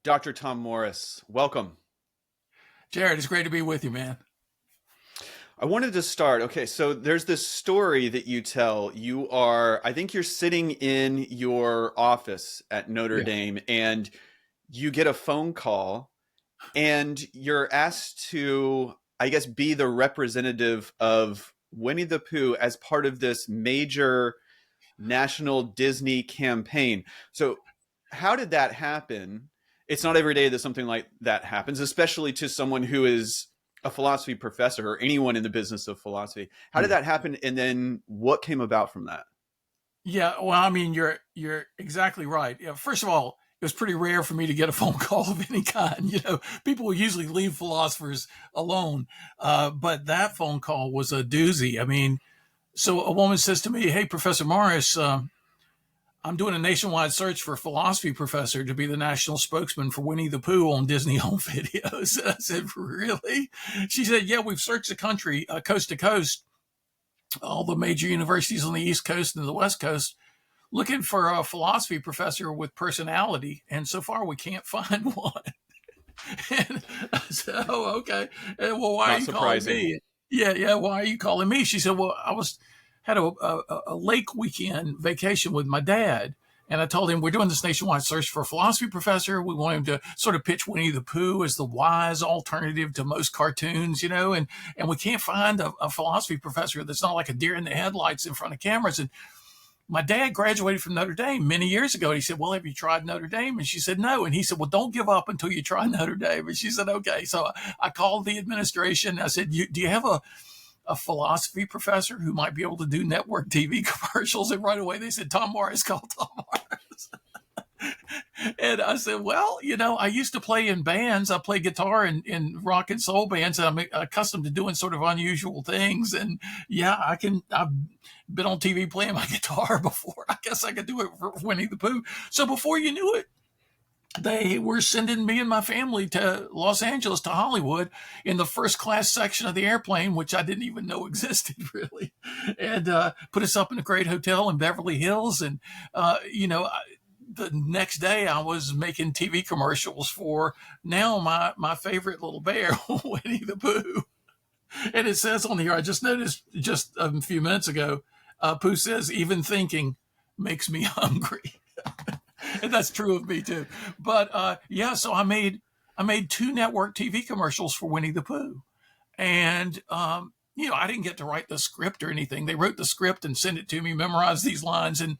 Dr. Tom Morris, welcome. Jared, it's great to be with you, man. I wanted to start. Okay, so there's this story that you tell. I think you're sitting in your office at Notre Yeah. Dame and you get a phone call and you're asked to, I guess, be the representative of Winnie the Pooh as part of this major national Disney campaign. So, how did that happen? It's not every day that something like that happens, especially to someone who is a philosophy professor or anyone in the business of philosophy. How did Yeah. that happen? And then what came about from that? Yeah. Well, I mean, you're exactly right. Yeah, first of all, it was pretty rare for me to get a phone call of any kind. People will usually leave philosophers alone, but that phone call was a doozy. I mean, so a woman says to me, "Hey, Professor Morris, I'm doing a nationwide search for a philosophy professor to be the national spokesman for Winnie the Pooh on Disney home videos." And I said, "Really?" She said, "Yeah, we've searched the country coast to coast, all the major universities on the East Coast and the West Coast, looking for a philosophy professor with personality. And so far, we can't find one." And I said, "Oh, okay. And, well, why are Not you calling surprising. me?" Yeah, yeah. "Why are you calling me?" She said, "Well, had a lake weekend vacation with my dad. And I told him we're doing this nationwide search for a philosophy professor. We want him to sort of pitch Winnie the Pooh as the wise alternative to most cartoons, and we can't find a philosophy professor that's not like a deer in the headlights in front of cameras." And my dad graduated from Notre Dame many years ago. And he said, "Well, have you tried Notre Dame?" And she said, "No." And he said, "Well, don't give up until you try Notre Dame." And she said, "Okay." So I called the administration. I said, "Do you have a philosophy professor who might be able to do network TV commercials?" And right away they said, "Tom Morris, call Tom Morris." And I said, "Well, I used to play in bands. I play guitar in rock and soul bands. And I'm accustomed to doing sort of unusual things. And yeah, I've been on TV playing my guitar before. I guess I could do it for Winnie the Pooh." So before you knew it, they were sending me and my family to Los Angeles, to Hollywood, in the first class section of the airplane, which I didn't even know existed really, and put us up in a great hotel in Beverly Hills. And, the next day I was making TV commercials for now my favorite little bear, Winnie the Pooh. And it says on here, I just noticed just a few minutes ago, Pooh says, "Even thinking makes me hungry." And that's true of me too. But yeah, so I made two network TV commercials for Winnie the Pooh, and I didn't get to write the script or anything. They wrote the script and sent it to me, memorized these lines, and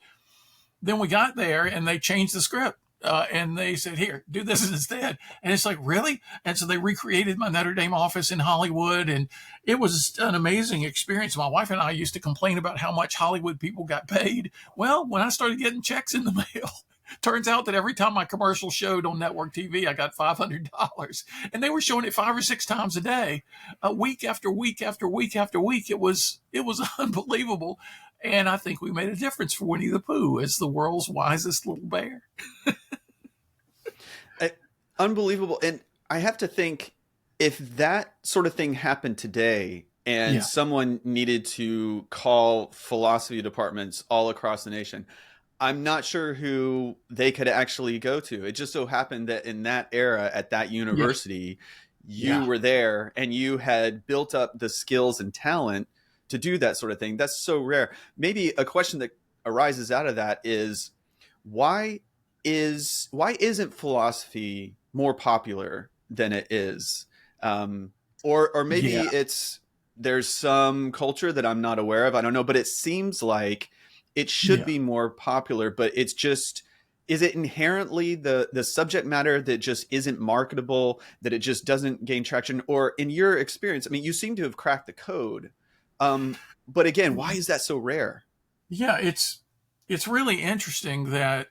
then we got there and they changed the script. And they said, "Here, do this instead." And it's like, really? And so they recreated my Notre Dame office in Hollywood. And it was an amazing experience. My wife and I used to complain about how much Hollywood people got paid. Well, when I started getting checks in the mail, turns out that every time my commercial showed on network TV, I got $500. And they were showing it 5 or 6 times a day, week after week after week after week. It was unbelievable. And I think we made a difference for Winnie the Pooh as the world's wisest little bear. Uh, Unbelievable. And I have to think, if that sort of thing happened today and Yeah. someone needed to call philosophy departments all across the nation, I'm not sure who they could actually go to. It just so happened that in that era at that Yeah. university, you Yeah. were there and you had built up the skills and talent to do that sort of thing. That's so rare. Maybe a question that arises out of that is, why why isn't philosophy more popular than it is? Or maybe Yeah. there's some culture that I'm not aware of. I don't know, but it seems like it should Yeah. be more popular. But it's just, is it inherently the subject matter that just isn't marketable, that it just doesn't gain traction? Or in your experience, I mean, you seem to have cracked the code. But again, why is that so rare? Yeah. It's really interesting that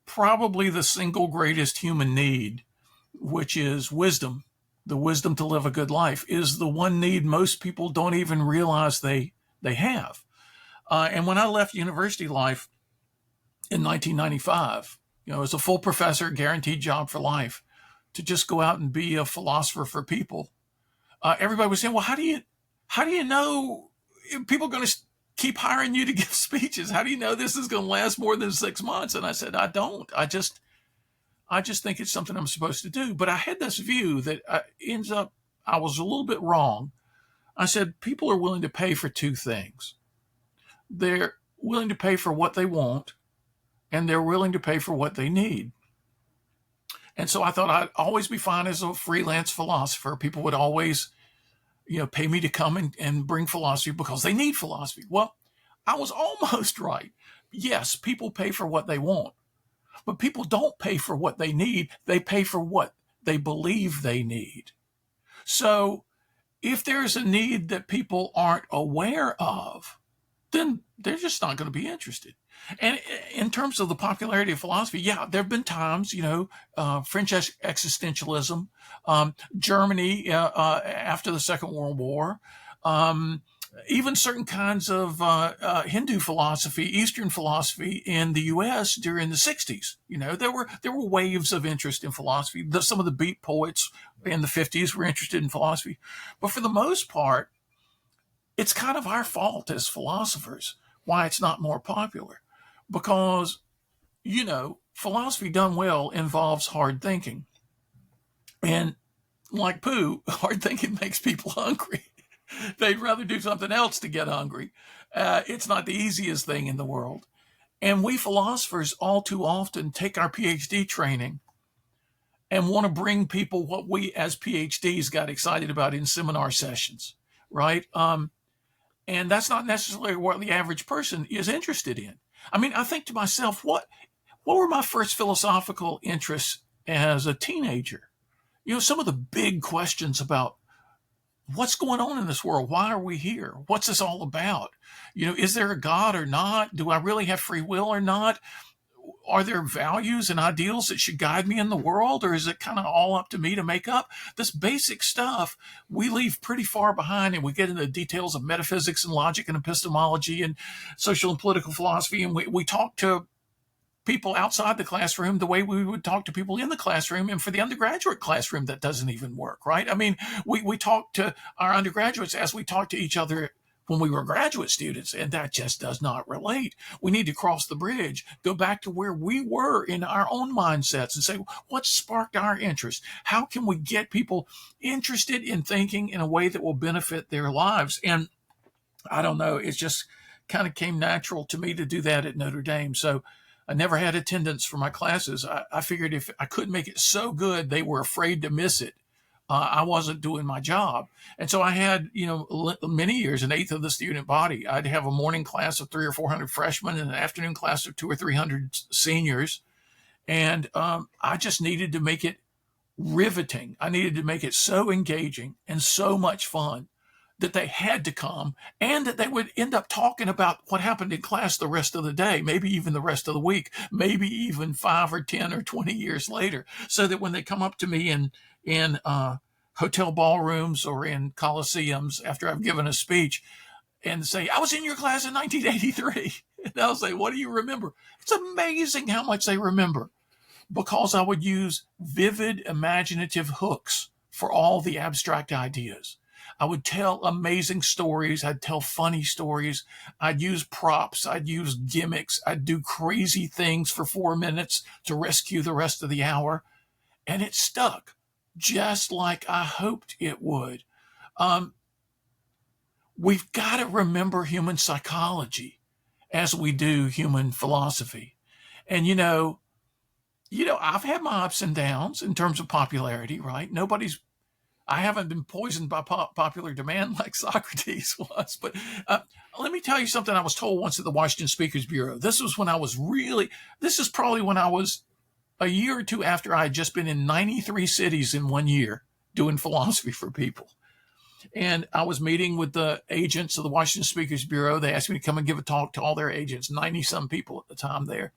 probably the single greatest human need, which is wisdom, the wisdom to live a good life, is the one need most people don't even realize they have. And when I left university life in 1995, as a full professor, guaranteed job for life, to just go out and be a philosopher for people, everybody was saying, "Well, how do you know people are going to keep hiring you to give speeches? How do you know this is going to last more than 6 months?" And I said, "I don't. I just think it's something I'm supposed to do. But I had this view that ends up, I was a little bit wrong. I said, people are willing to pay for two things. They're willing to pay for what they want, and they're willing to pay for what they need. And so I thought I'd always be fine as a freelance philosopher. People would always, pay me to come and bring philosophy because they need philosophy. Well, I was almost right. Yes, people pay for what they want, but people don't pay for what they need. They pay for what they believe they need. So if there's a need that people aren't aware of, then they're just not going to be interested. And in terms of the popularity of philosophy, yeah, there have been times, French existentialism, Germany after the Second World War, even certain kinds of Hindu philosophy, Eastern philosophy in the U.S. during the 60s. There were waves of interest in philosophy. Some of the beat poets in the 50s were interested in philosophy. But for the most part, it's kind of our fault as philosophers why it's not more popular. Because, philosophy done well involves hard thinking. And like Pooh, hard thinking makes people hungry. They'd rather do something else to get hungry. It's not the easiest thing in the world. And we philosophers all too often take our PhD training and want to bring people what we as PhDs got excited about in seminar sessions, right? And that's not necessarily what the average person is interested in. I mean, I think to myself, what were my first philosophical interests as a teenager? Some of the big questions about what's going on in this world? Why are we here? What's this all about? Is there a God or not? Do I really have free will or not? Are there values and ideals that should guide me in the world, or is it kind of all up to me to make up? This basic stuff we leave pretty far behind, and we get into the details of metaphysics and logic and epistemology and social and political philosophy, and we talk to people outside the classroom the way we would talk to people in the classroom. And for the undergraduate classroom, that doesn't even work, right? I mean, we talk to our undergraduates as we talk to each other when we were graduate students, and that just does not relate. We need to cross the bridge, go back to where we were in our own mindsets and say, what sparked our interest? How can we get people interested in thinking in a way that will benefit their lives? And I don't know, it just kind of came natural to me to do that at Notre Dame. So I never had attendance for my classes. I figured if I couldn't make it so good, they were afraid to miss it. I wasn't doing my job. And so I had, many years, an eighth of the student body. I'd have a morning class of 300 or 400 freshmen and an afternoon class of 200 or 300 seniors. And I just needed to make it riveting. I needed to make it so engaging and so much fun that they had to come, and that they would end up talking about what happened in class the rest of the day, maybe even the rest of the week, maybe even 5 or 10 or 20 years later, so that when they come up to me in hotel ballrooms or in coliseums after I've given a speech and say, I was in your class in 1983. And I'll say, what do you remember? It's amazing how much they remember, because I would use vivid imaginative hooks for all the abstract ideas. I would tell amazing stories. I'd tell funny stories. I'd use props. I'd use gimmicks. I'd do crazy things for 4 minutes to rescue the rest of the hour. And it stuck just like I hoped it would. We've got to remember human psychology as we do human philosophy. And, I've had my ups and downs in terms of popularity, right? I haven't been poisoned by popular demand like Socrates was. But let me tell you something I was told once at the Washington Speakers Bureau. This is probably when I was a year or two after I had just been in 93 cities in 1 year doing philosophy for people. And I was meeting with the agents of the Washington Speakers Bureau. They asked me to come and give a talk to all their agents, 90-some people at the time there.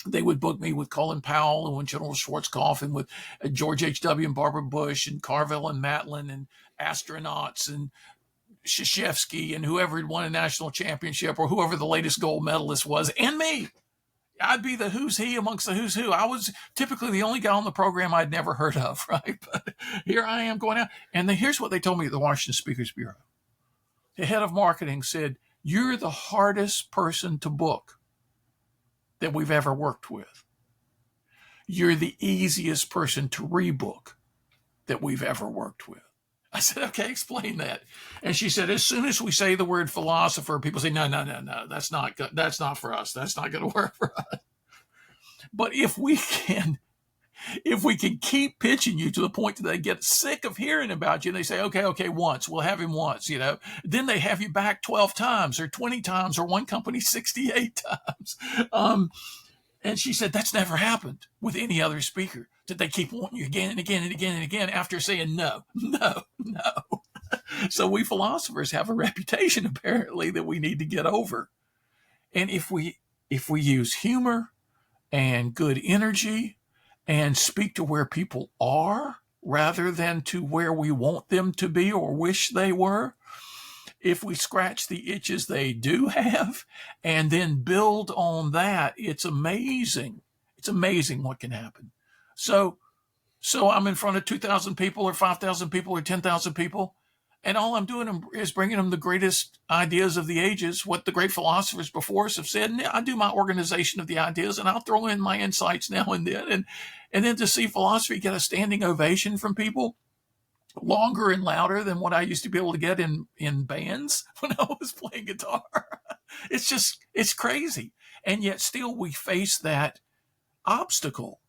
They would book me with Colin Powell and with General Schwarzkopf and with George H.W. and Barbara Bush and Carville and Matlin and astronauts and Krzyzewski and whoever had won a national championship or whoever the latest gold medalist was, and me. I'd be the who's he amongst the who's who. I was typically the only guy on the program I'd never heard of, right? But here I am going out. And here's what they told me at the Washington Speakers Bureau. The head of marketing said, you're the hardest person to book that we've ever worked with. you're the easiest person to rebook that we've ever worked with. I said, okay, explain that. And she said, as soon as we say the word philosopher, people say, no, that's not good. That's not for us. That's not going to work for us. But if we can keep pitching you to the point that they get sick of hearing about you and they say, okay, once, we'll have him once, then they have you back 12 times or 20 times, or one company 68 times. And she said, that's never happened with any other speaker. Did they keep wanting you again and again and again and again after saying no? So we philosophers have a reputation, apparently, that we need to get over. And if we use humor and good energy and speak to where people are rather than to where we want them to be or wish they were, if we scratch the itches they do have and then build on that, it's amazing. It's amazing what can happen. So I'm in front of 2,000 people or 5,000 people or 10,000 people, and all I'm doing is bringing them the greatest ideas of the ages, what the great philosophers before us have said. And I do my organization of the ideas, and I'll throw in my insights now and then. And then to see philosophy get a standing ovation from people, longer and louder than what I used to be able to get in bands when I was playing guitar. It's crazy. And yet still we face that obstacle.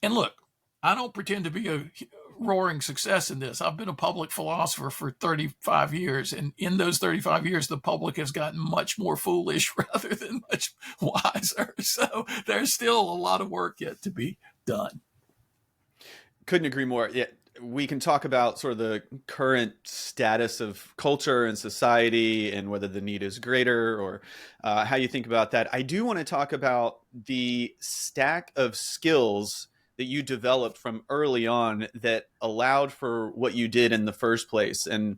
And look, I don't pretend to be a roaring success in this. I've been a public philosopher for 35 years. And in those 35 years, the public has gotten much more foolish rather than much wiser. So there's still a lot of work yet to be done. Couldn't agree more. Yeah, we can talk about sort of the current status of culture and society and whether the need is greater or how you think about that. I do want to talk about the stack of skills that you developed from early on that allowed for what you did in the first place. And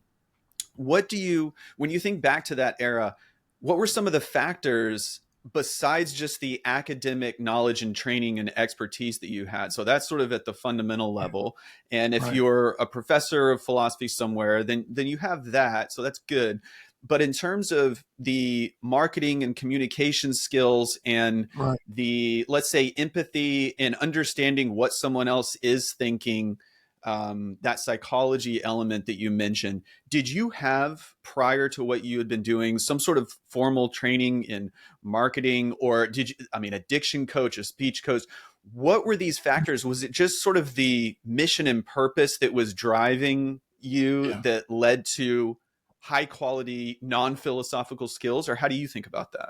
when you think back to that era, what were some of the factors besides just the academic knowledge and training and expertise that you had? So that's sort of at the fundamental level. And if you're a professor of philosophy somewhere, then you have that. So that's good. But in terms of the marketing and communication skills and the, let's say, empathy and understanding what someone else is thinking, that psychology element that you mentioned, did you have, prior to what you had been doing, some sort of formal training in marketing, or a diction coach, a speech coach? What were these factors? Was it just sort of the mission and purpose that was driving you that led to high quality, non-philosophical skills? Or how do you think about that?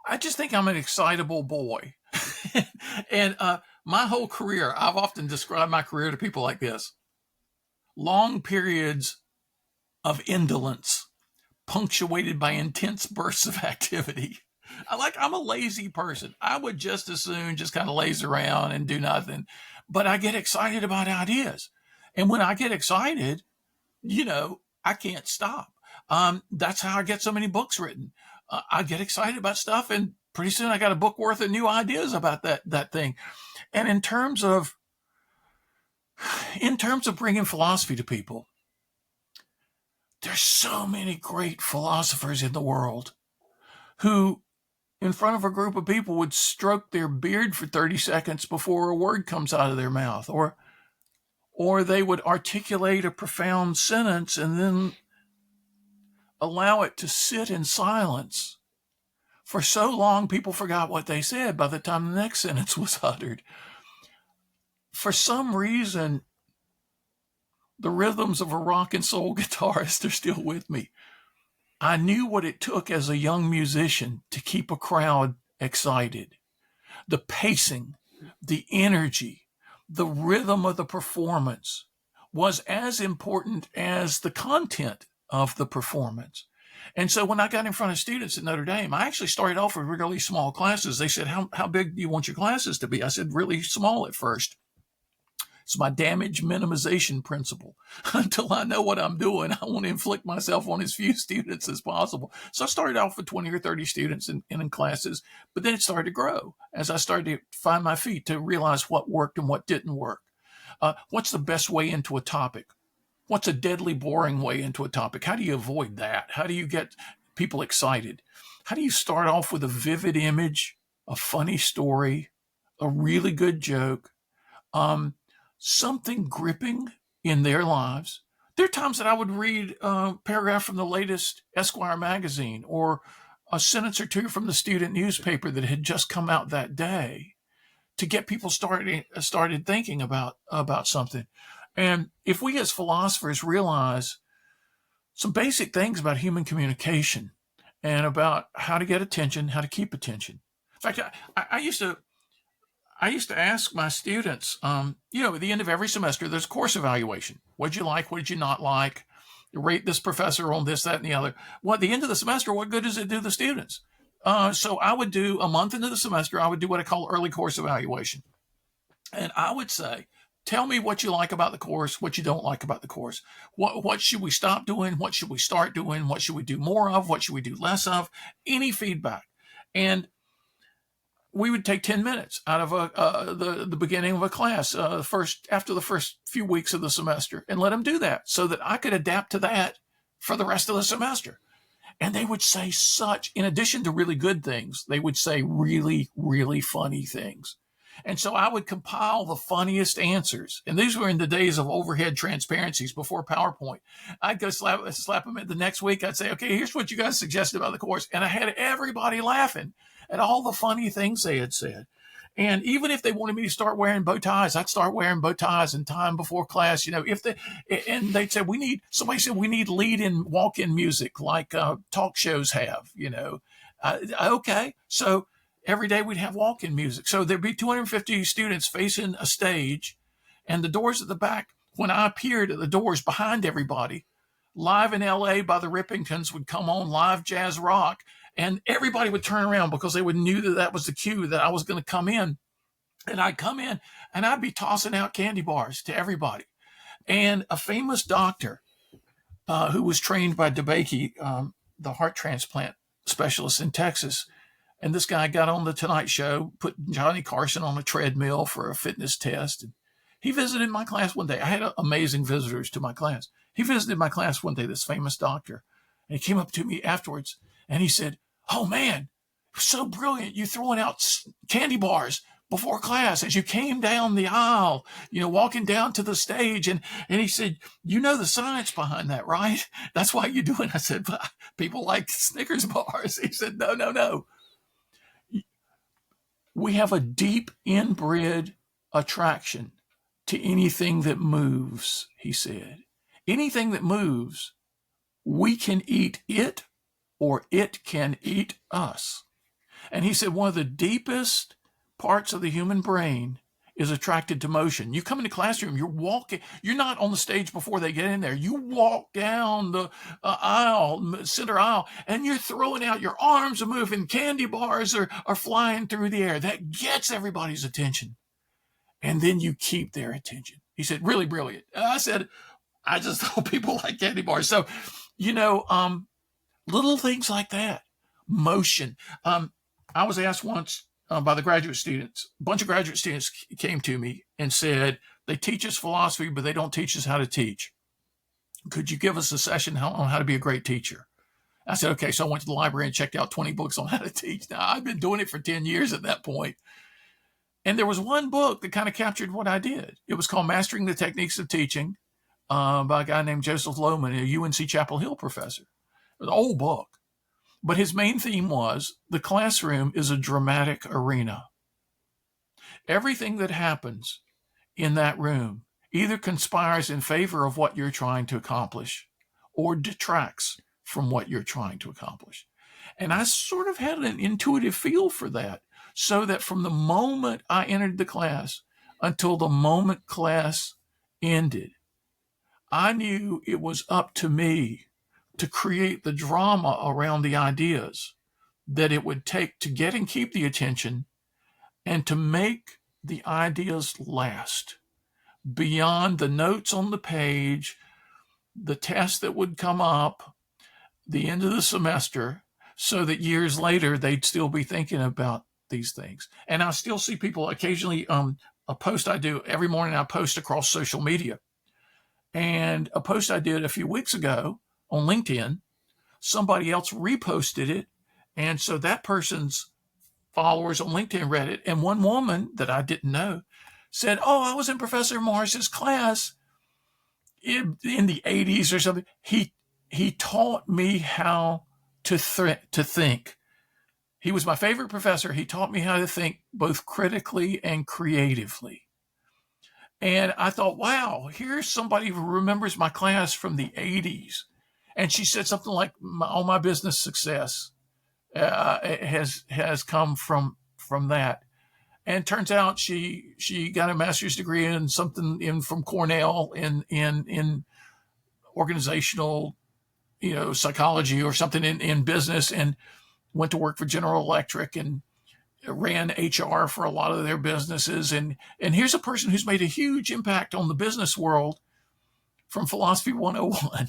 I just think I'm an excitable boy. And my whole career, I've often described my career to people like this: long periods of indolence punctuated by intense bursts of activity. I'm a lazy person. I would just as soon just kind of laze around and do nothing. But I get excited about ideas. And when I get excited, I can't stop. That's how I get so many books written. I get excited about stuff, and pretty soon I got a book worth of new ideas about that thing. And in terms of bringing philosophy to people, there's so many great philosophers in the world who, in front of a group of people, would stroke their beard for 30 seconds before a word comes out of their mouth, or they would articulate a profound sentence and then allow it to sit in silence for so long people forgot what they said by the time the next sentence was uttered. For some reason, the rhythms of a rock and soul guitarist are still with me. I knew what it took as a young musician to keep a crowd excited. The pacing, the energy, the rhythm of the performance was as important as the content of the performance. And so when I got in front of students at Notre Dame, I actually started off with really small classes. They said, how big do you want your classes to be? I said, really small at first. It's my damage minimization principle. Until I know what I'm doing, I want to inflict myself on as few students as possible. So I started off with 20 or 30 students in classes, but then it started to grow as I started to find my feet, to realize what worked and what didn't work. What's the best way into a topic? What's a deadly boring way into a topic? How do you avoid that? How do you get people excited? How do you start off with a vivid image, a funny story, a really good joke, something gripping in their lives. There are times that I would read a paragraph from the latest Esquire magazine or a sentence or two from the student newspaper that had just come out that day to get people started thinking about something. And if we as philosophers realize some basic things about human communication and about how to get attention, how to keep attention. In fact, I used to ask my students, at the end of every semester, there's a course evaluation. What'd you like? What did you not like? You rate this professor on this, that, and the other. Well, at the end of the semester, what good does it do the students? So I would do a month into the semester, I would do what I call early course evaluation. And I would say, tell me what you like about the course, what you don't like about the course. What should we stop doing? What should we start doing? What should we do more of? What should we do less of? Any feedback. And we would take 10 minutes out of the beginning of a class after the first few weeks of the semester and let them do that so that I could adapt to that for the rest of the semester. And they would say in addition to really good things, they would say really, really funny things. And so I would compile the funniest answers. And these were in the days of overhead transparencies before PowerPoint. I'd go slap them at the next week. I'd say, okay, here's what you guys suggested about the course. And I had everybody laughing at all the funny things they had said. And even if they wanted me to start wearing bow ties, I'd start wearing bow ties in time before class. And they'd say, somebody said we need lead-in, walk-in music like talk shows have, okay. So every day we'd have walk-in music. So there'd be 250 students facing a stage, and the doors at the back, when I appeared at the doors behind everybody, Live in LA by the Rippingtons would come on, live jazz rock, and everybody would turn around because they would knew that was the cue that I was going to come in. And I'd come in and I'd be tossing out candy bars to everybody. And a famous doctor who was trained by DeBakey, the heart transplant specialist in Texas, and this guy got on the Tonight Show, put Johnny Carson on a treadmill for a fitness test. And he visited my class one day. I had amazing visitors to my class. He visited my class one day, this famous doctor, and he came up to me afterwards and he said, "Oh man, so brilliant. You throwing out candy bars before class as you came down the aisle, walking down to the stage." And he said, "You know the science behind that, right? That's why you do it." I said, "But people like Snickers bars." He said, No. We have a deep inbred attraction to anything that moves, he said. Anything that moves, we can eat it or it can eat us. And he said one of the deepest parts of the human brain is attracted to motion. You come in the classroom, you're walking, you're not on the stage before they get in there. You walk down the center aisle, and you're throwing out, your arms are moving, candy bars are flying through the air. That gets everybody's attention. And then you keep their attention. He said, really brilliant. I said, I just thought people like candy bars. So, little things like that. Motion. I was asked once by the graduate students, a bunch of graduate students came to me and said, they teach us philosophy, but they don't teach us how to teach. Could you give us a session on how to be a great teacher? I said, okay. So I went to the library and checked out 20 books on how to teach. Now, I've been doing it for 10 years at that point. And there was one book that kind of captured what I did. It was called Mastering the Techniques of Teaching by a guy named Joseph Lohman, a UNC Chapel Hill professor. It was an old book. But his main theme was the classroom is a dramatic arena. Everything that happens in that room either conspires in favor of what you're trying to accomplish or detracts from what you're trying to accomplish. And I sort of had an intuitive feel for that, so that from the moment I entered the class until the moment class ended, I knew it was up to me to create the drama around the ideas that it would take to get and keep the attention and to make the ideas last beyond the notes on the page, the test that would come up, the end of the semester, so that years later they'd still be thinking about these things. And I still see people occasionally, a post I do every morning, I post across social media. And a post I did a few weeks ago on LinkedIn, somebody else reposted it. And so that person's followers on LinkedIn read it. And one woman that I didn't know said, "Oh, I was in Professor Morris's class in the 80s or something. He taught me how to think. He was my favorite professor. He taught me how to think both critically and creatively." And I thought, wow, here's somebody who remembers my class from the 80s. And she said something like, all my business success has come from that. And turns out she got a master's degree in something from Cornell in organizational, psychology or something in business, and went to work for General Electric and ran HR for a lot of their businesses. And here's a person who's made a huge impact on the business world from Philosophy 101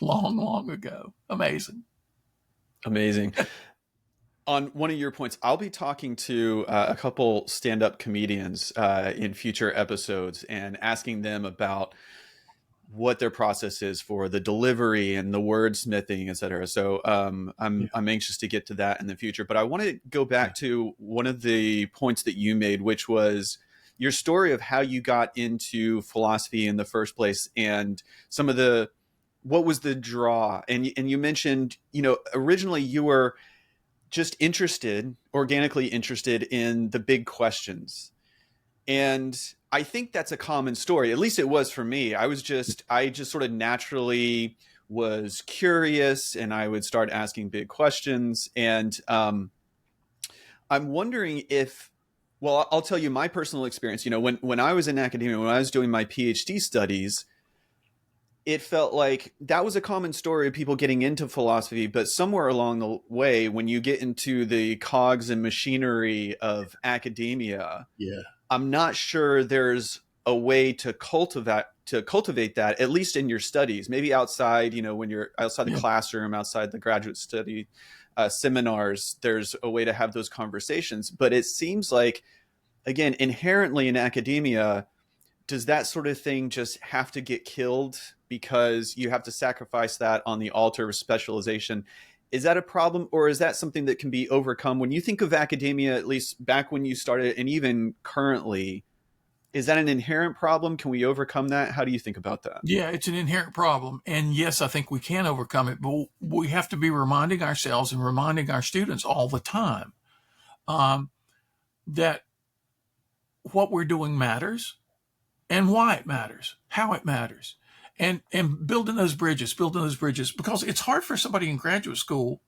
long, long ago. Amazing. On one of your points, I'll be talking to a couple stand-up comedians in future episodes and asking them about what their process is for the delivery and the wordsmithing, et cetera. So I'm anxious to get to that in the future. But I want to go back to one of the points that you made, which was your story of how you got into philosophy in the first place, and some of what was the draw. And you mentioned, originally you were just organically interested in the big questions. And I think that's a common story. At least it was for me. I just sort of naturally was curious, and I would start asking big questions. And I'm wondering I'll tell you my personal experience. When I was in academia, when I was doing my PhD studies, it felt like that was a common story of people getting into philosophy. But somewhere along the way, when you get into the cogs and machinery of academia, I'm not sure there's a way to cultivate that, at least in your studies. Maybe outside, when you're outside the classroom, outside the graduate study seminars, there's a way to have those conversations. But it seems like, again, inherently in academia, does that sort of thing just have to get killed because you have to sacrifice that on the altar of specialization? Is that a problem, or is that something that can be overcome? When you think of academia, at least back when you started and even currently, is that an inherent problem? Can we overcome that? How do you think about that? Yeah, it's an inherent problem. And yes, I think we can overcome it, but we have to be reminding ourselves and reminding our students all the time that what we're doing matters and why it matters, how it matters. And building those bridges, because it's hard for somebody in graduate school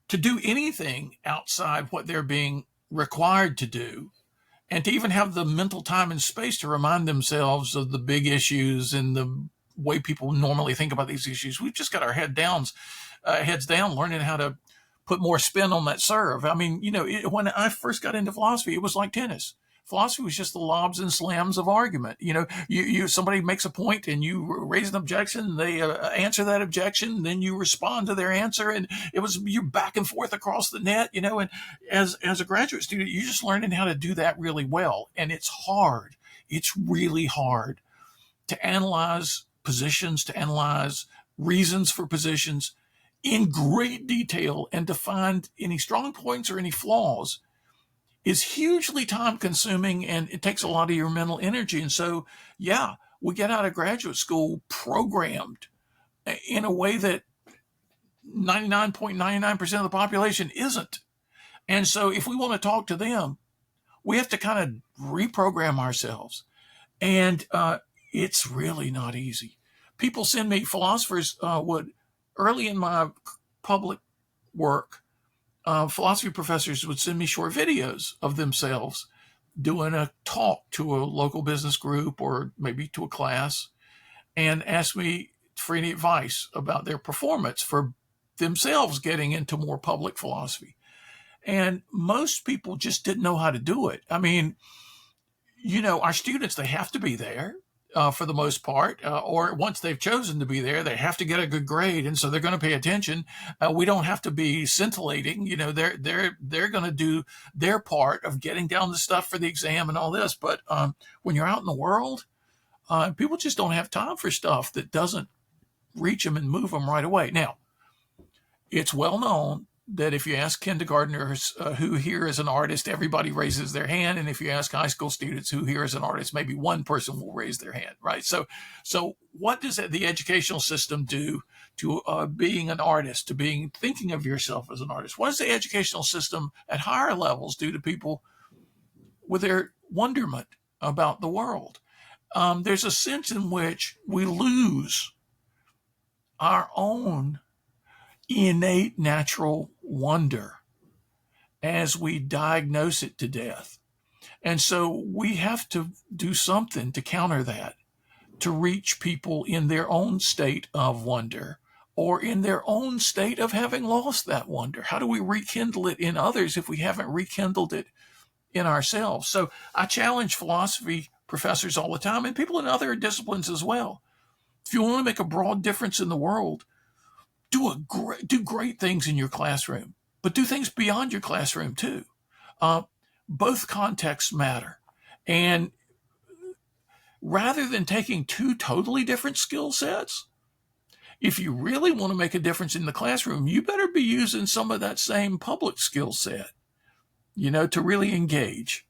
to do anything outside what they're being required to do, and to even have the mental time and space to remind themselves of the big issues and the way people normally think about these issues. We've just got our heads down, learning how to put more spin on that serve. I mean, when I first got into philosophy, it was like tennis. Philosophy was just the lobs and slams of argument. Somebody makes a point and you raise an objection, they answer that objection, then you respond to their answer, and you're back and forth across the net. And as a graduate student, you're just learning how to do that really well, and it's hard. It's really hard to analyze positions, to analyze reasons for positions in great detail, and to find any strong points or any flaws is hugely time consuming, and it takes a lot of your mental energy. And so, we get out of graduate school programmed in a way that 99.99% of the population isn't. And so if we want to talk to them, we have to kind of reprogram ourselves. And it's really not easy. People send me, philosophers early in my public work, philosophy professors would send me short videos of themselves doing a talk to a local business group or maybe to a class, and ask me for any advice about their performance for themselves getting into more public philosophy. And most people just didn't know how to do it. I mean, our students, they have to be there. For the most part, or once they've chosen to be there, they have to get a good grade, and so they're going to pay attention. We don't have to be scintillating, they're going to do their part of getting down the stuff for the exam and all this. But when you're out in the world, people just don't have time for stuff that doesn't reach them and move them right away. Now, it's well known that if you ask kindergartners who here is an artist, everybody raises their hand. And if you ask high school students who here is an artist, maybe one person will raise their hand, right? So what does the educational system do to being an artist, to thinking of yourself as an artist? What does the educational system at higher levels do to people with their wonderment about the world? There's a sense in which we lose our own innate natural wonder as we diagnose it to death. And so we have to do something to counter that, to reach people in their own state of wonder or in their own state of having lost that wonder. How do we rekindle it in others if we haven't rekindled it in ourselves? So I challenge philosophy professors all the time and people in other disciplines as well. If you want to make a broad difference in the world, do great things in your classroom, but do things beyond your classroom too. Both contexts matter. And rather than taking two totally different skill sets, if you really want to make a difference in the classroom, you better be using some of that same public skill set, to really engage.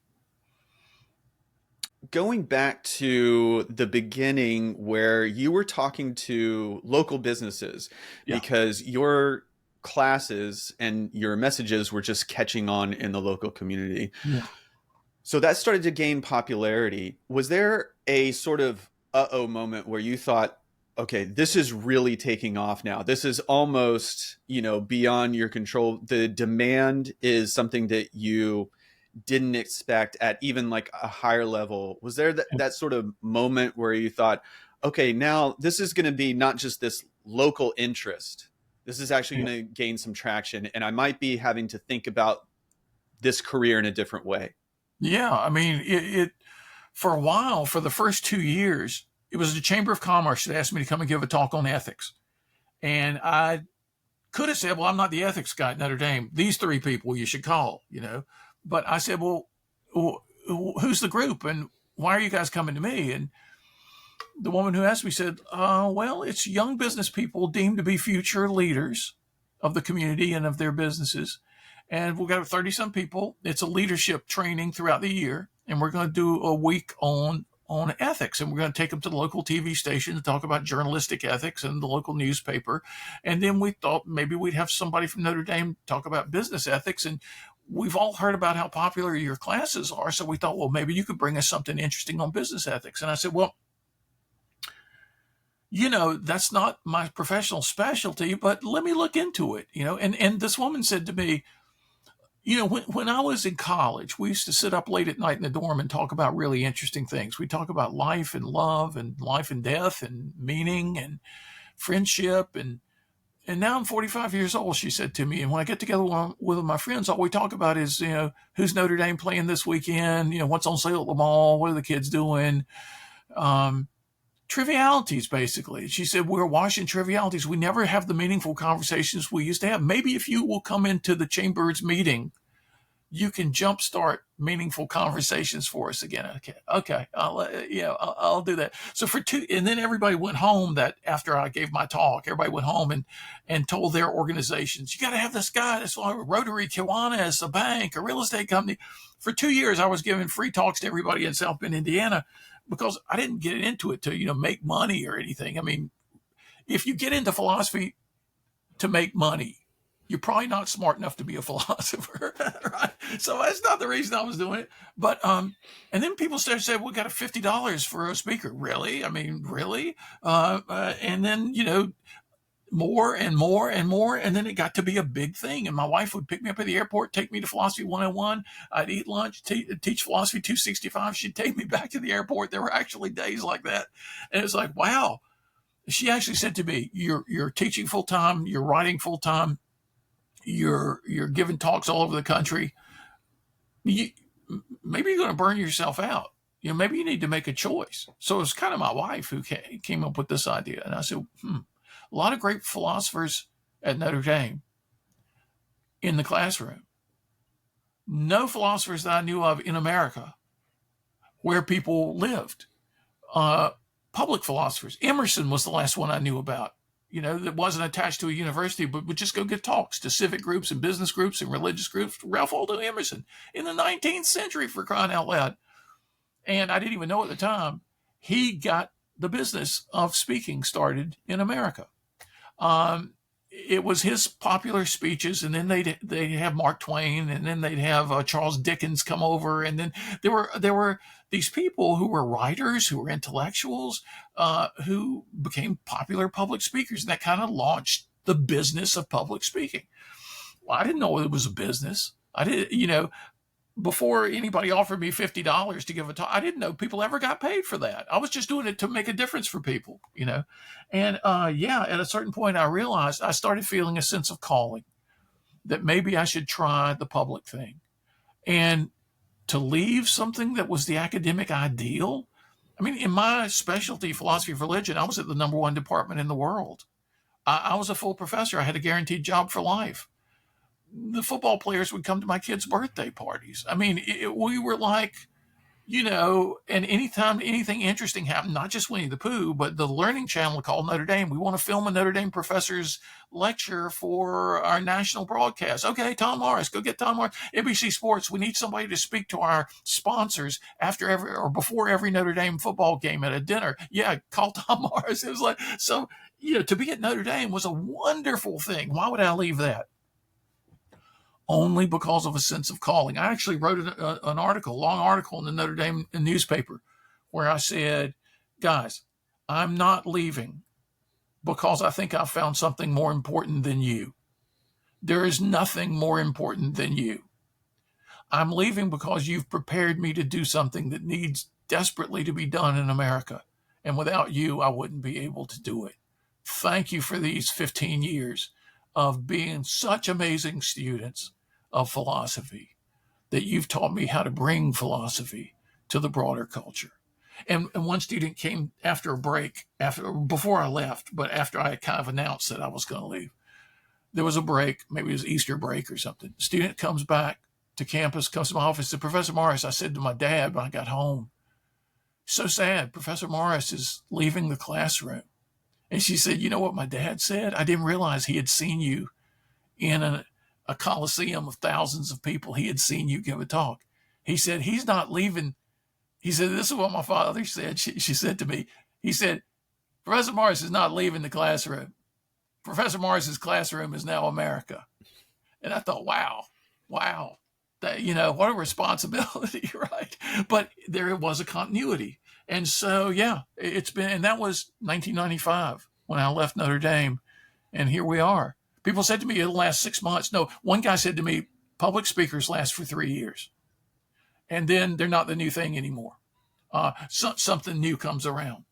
Going back to the beginning where you were talking to local businesses because your classes and your messages were just catching on in the local community. Yeah. So that started to gain popularity. Was there a sort of uh-oh moment where you thought, okay, this is really taking off now. This is almost, beyond your control. The demand is something that you didn't expect at even like a higher level. Was there that sort of moment where you thought, okay, now this is going to be not just this local interest. This is actually going to gain some traction, and I might be having to think about this career in a different way. Yeah. I mean, it for a while, for the first 2 years, it was the Chamber of Commerce that asked me to come and give a talk on ethics. And I could have said, well, I'm not the ethics guy at Notre Dame. These three people you should call, But I said, well, who's the group and why are you guys coming to me? And the woman who asked me said, well, it's young business people deemed to be future leaders of the community and of their businesses. And we've got 30-some people. It's a leadership training throughout the year. And we're going to do a week on ethics. And we're going to take them to the local TV station to talk about journalistic ethics and the local newspaper. And then we thought maybe we'd have somebody from Notre Dame talk about business ethics. And we've all heard about how popular your classes are. So we thought, well, maybe you could bring us something interesting on business ethics. And I said, well, that's not my professional specialty, but let me look into it, And this woman said to me, when I was in college, we used to sit up late at night in the dorm and talk about really interesting things. We talk about life and love and life and death and meaning and friendship. And now I'm 45 years old, she said to me. And when I get together with my friends, all we talk about is, who's Notre Dame playing this weekend? What's on sale at the mall? What are the kids doing? Trivialities, basically. She said, we're washing trivialities. We never have the meaningful conversations we used to have. Maybe if you will come into the chamber's meeting, you can jumpstart meaningful conversations for us again. Okay. I'll do that. So and then everybody went home that after I gave my talk, everybody went home and told their organizations, you got to have this guy, this Rotary, Kiwanis, a bank, a real estate company. For 2 years, I was giving free talks to everybody in South Bend, Indiana, because I didn't get into it to, make money or anything. I mean, if you get into philosophy to make money, you're probably not smart enough to be a philosopher, right? So that's not the reason I was doing it. But, and then people started saying, we got $50 for a speaker. Really? I mean, really? And then, more and more and more. And then it got to be a big thing. And my wife would pick me up at the airport, take me to Philosophy 101. I'd eat lunch, teach Philosophy 265. She'd take me back to the airport. There were actually days like that. And it was like, wow. She actually said to me, you're teaching full time, you're writing full time, you're giving talks all over the country. Maybe you're going to burn yourself out. Maybe you need to make a choice. So it was kind of my wife who came up with this idea. And I said, a lot of great philosophers at Notre Dame in the classroom. No philosophers that I knew of in America where people lived. Public philosophers. Emerson was the last one I knew about, that wasn't attached to a university, but would just go give talks to civic groups and business groups and religious groups. Ralph Waldo Emerson in the 19th century, for crying out loud. And I didn't even know at the time, he got the business of speaking started in America. It was his popular speeches, and then they'd have Mark Twain, and then they'd have Charles Dickens come over, and then there were these people who were writers, who were intellectuals, who became popular public speakers, and that kind of launched the business of public speaking. Well, I didn't know it was a business. I didn't, before anybody offered me $50 to give a talk, I didn't know people ever got paid for that. I was just doing it to make a difference for people, And at a certain point, I realized I started feeling a sense of calling, that maybe I should try the public thing. And to leave something that was the academic ideal. I mean, in my specialty, philosophy of religion, I was at the #1 department in the world. I was a full professor. I had a guaranteed job for life. The football players would come to my kids' birthday parties. I mean, we were like, and anytime anything interesting happened, not just Winnie the Pooh, but the learning channel called Notre Dame, we want to film a Notre Dame professor's lecture for our national broadcast. Okay, Tom Morris, go get Tom Morris. NBC Sports, we need somebody to speak to our sponsors after every or before every Notre Dame football game at a dinner. Yeah, call Tom Morris. It was like, so, to be at Notre Dame was a wonderful thing. Why would I leave that? Only because of a sense of calling. I actually wrote an article, long article in the Notre Dame newspaper, where I said, guys, I'm not leaving because I think I've found something more important than you. There is nothing more important than you. I'm leaving because you've prepared me to do something that needs desperately to be done in America. And without you, I wouldn't be able to do it. Thank you for these 15 years of being such amazing students of philosophy, that you've taught me how to bring philosophy to the broader culture. And one student came after a break, before I left, but after I kind of announced that I was going to leave. There was a break, maybe it was Easter break or something. Student comes back to campus, comes to my office, said, Professor Morris, I said to my dad when I got home, so sad, Professor Morris is leaving the classroom. And she said, you know what my dad said? I didn't realize he had seen you in a coliseum of thousands of people. He had seen you give a talk. He said, he's not leaving. He said, this is what my father said. She said to me, he said, Professor Morris is not leaving the classroom. Professor Morris's classroom is now America. And I thought, wow, that, what a responsibility, right? But there was a continuity. And so, it's been, and that was 1995 when I left Notre Dame. And here we are. People said to me, it'll last 6 months. No, one guy said to me, public speakers last for 3 years. And then they're not the new thing anymore. Something new comes around.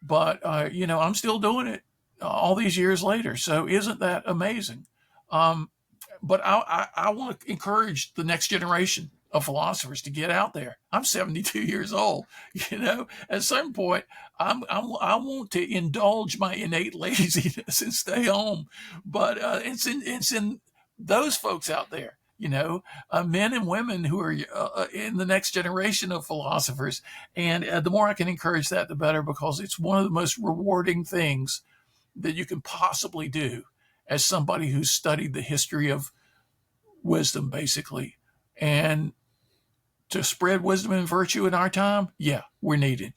But, I'm still doing it all these years later. So isn't that amazing? But I want to encourage the next generation of philosophers to get out there. I'm 72 years old. At some point, I want to indulge my innate laziness and stay home. But it's in those folks out there, men and women who are in the next generation of philosophers. And the more I can encourage that, the better, because it's one of the most rewarding things that you can possibly do as somebody who's studied the history of wisdom, basically. And to spread wisdom and virtue in our time, we're needed.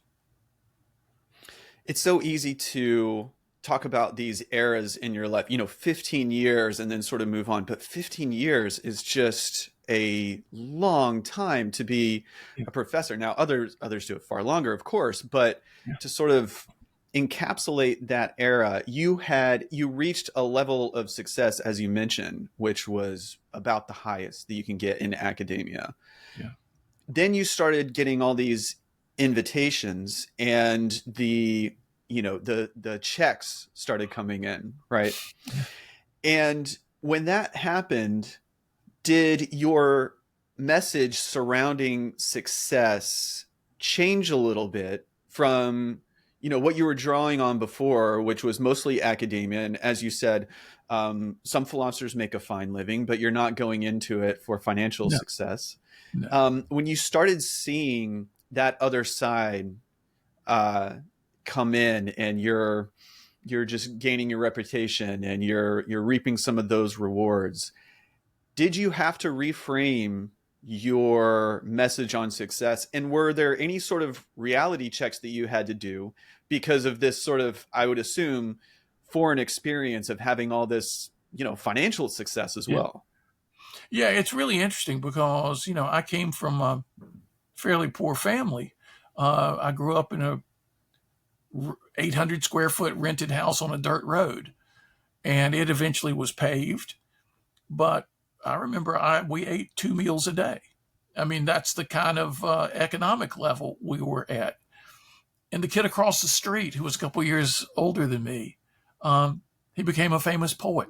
It's so easy to talk about these eras in your life, 15 years and then sort of move on. But 15 years is just a long time to be a professor. Now, others do it far longer, of course, but to sort of encapsulate that era, you reached a level of success, as you mentioned, which was about the highest that you can get in academia. Yeah. Then you started getting all these invitations, and the checks started coming in, right? Yeah. And when that happened, did your message surrounding success change a little bit from what you were drawing on before, which was mostly academia? And as you said, some philosophers make a fine living, but you're not going into it for financial success. No. When you started seeing that other side come in, and you're you're just gaining your reputation and you're reaping some of those rewards. Did you have to reframe your message on success? And were there any sort of reality checks that you had to do because of this sort of, I would assume, foreign experience of having all this, financial success as Yeah. well? Yeah, it's really interesting because, I came from a fairly poor family. I grew up in a 800 square foot rented house on a dirt road, and it eventually was paved. But I remember we ate 2 meals a day. I mean, that's the kind of economic level we were at. And the kid across the street, who was a couple years older than me, he became a famous poet.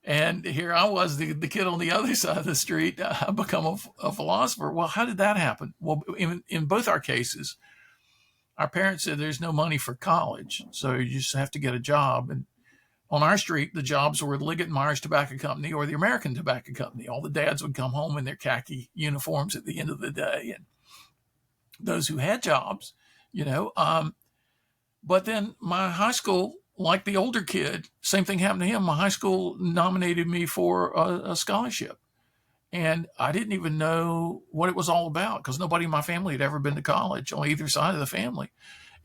And here I was, the kid on the other side of the street, I become a philosopher. Well, how did that happen? Well, in both our cases, our parents said there's no money for college, so you just have to get a job. And on our street, the jobs were the Liggett and Myers Tobacco Company or the American Tobacco Company. All the dads would come home in their khaki uniforms at the end of the day, and those who had jobs, you know. But then my high school, like the older kid, same thing happened to him. My high school nominated me for a scholarship. And I didn't even know what it was all about because nobody in my family had ever been to college on either side of the family.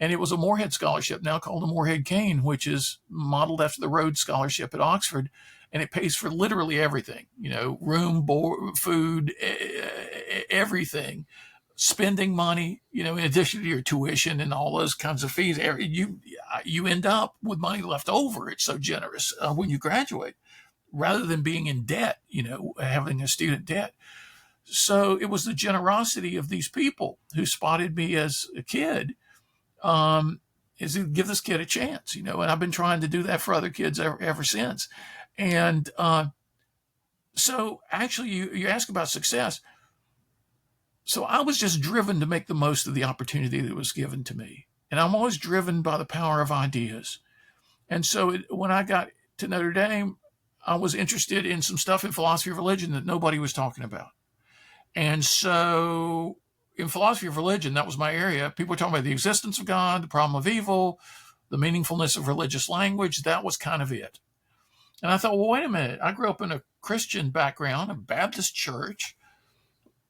And it was a Morehead scholarship, now called a Morehead-Cain, which is modeled after the Rhodes Scholarship at Oxford. And it pays for literally everything, room, board, food, everything. Spending money, in addition to your tuition and all those kinds of fees, you end up with money left over. It's so generous when you graduate, rather than being in debt, having a student debt. So it was the generosity of these people who spotted me as a kid, is to give this kid a chance, and I've been trying to do that for other kids ever since. And so actually, you ask about success. So I was just driven to make the most of the opportunity that was given to me. And I'm always driven by the power of ideas. And so when I got to Notre Dame, I was interested in some stuff in philosophy of religion that nobody was talking about. And so in philosophy of religion, that was my area. People were talking about the existence of God, the problem of evil, the meaningfulness of religious language. That was kind of it. And I thought, well, wait a minute. I grew up in a Christian background, a Baptist church.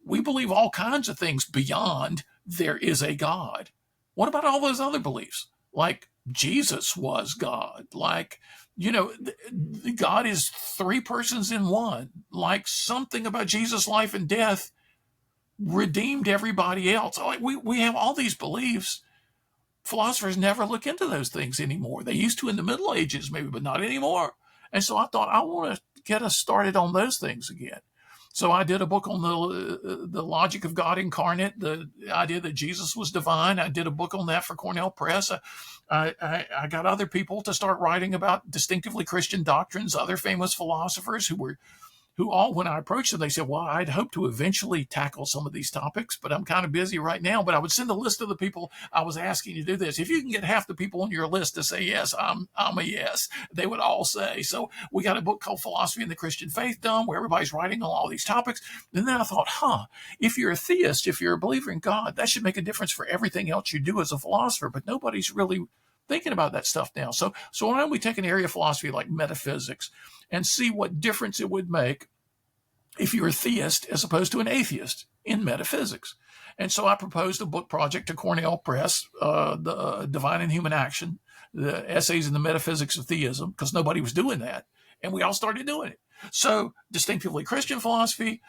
We believe all kinds of things beyond there is a God. What about all those other beliefs? Like Jesus was God. Like, God is three persons in one. Like something about Jesus' life and death redeemed everybody else. Like we have all these beliefs. Philosophers never look into those things anymore. They used to in the Middle Ages, maybe, but not anymore. And so I thought, I want to get us started on those things again. So I did a book on the logic of God incarnate, the idea that Jesus was divine. I did a book on that for Cornell Press. I got other people to start writing about distinctively Christian doctrines, other famous philosophers who all, when I approached them, they said, well, I'd hope to eventually tackle some of these topics, but I'm kind of busy right now. But I would send a list of the people I was asking to do this. If you can get half the people on your list to say yes, I'm a yes, they would all say. So we got a book called Philosophy and the Christian Faith done, where everybody's writing on all these topics. And then I thought, if you're a theist, if you're a believer in God, that should make a difference for everything else you do as a philosopher. But nobody's really thinking about that stuff now. So why don't we take an area of philosophy like metaphysics and see what difference it would make if you're a theist as opposed to an atheist in metaphysics. And so I proposed a book project to Cornell Press, the Divine and Human Action, the essays in the metaphysics of theism, because nobody was doing that. And we all started doing it. So distinctively Christian philosophy,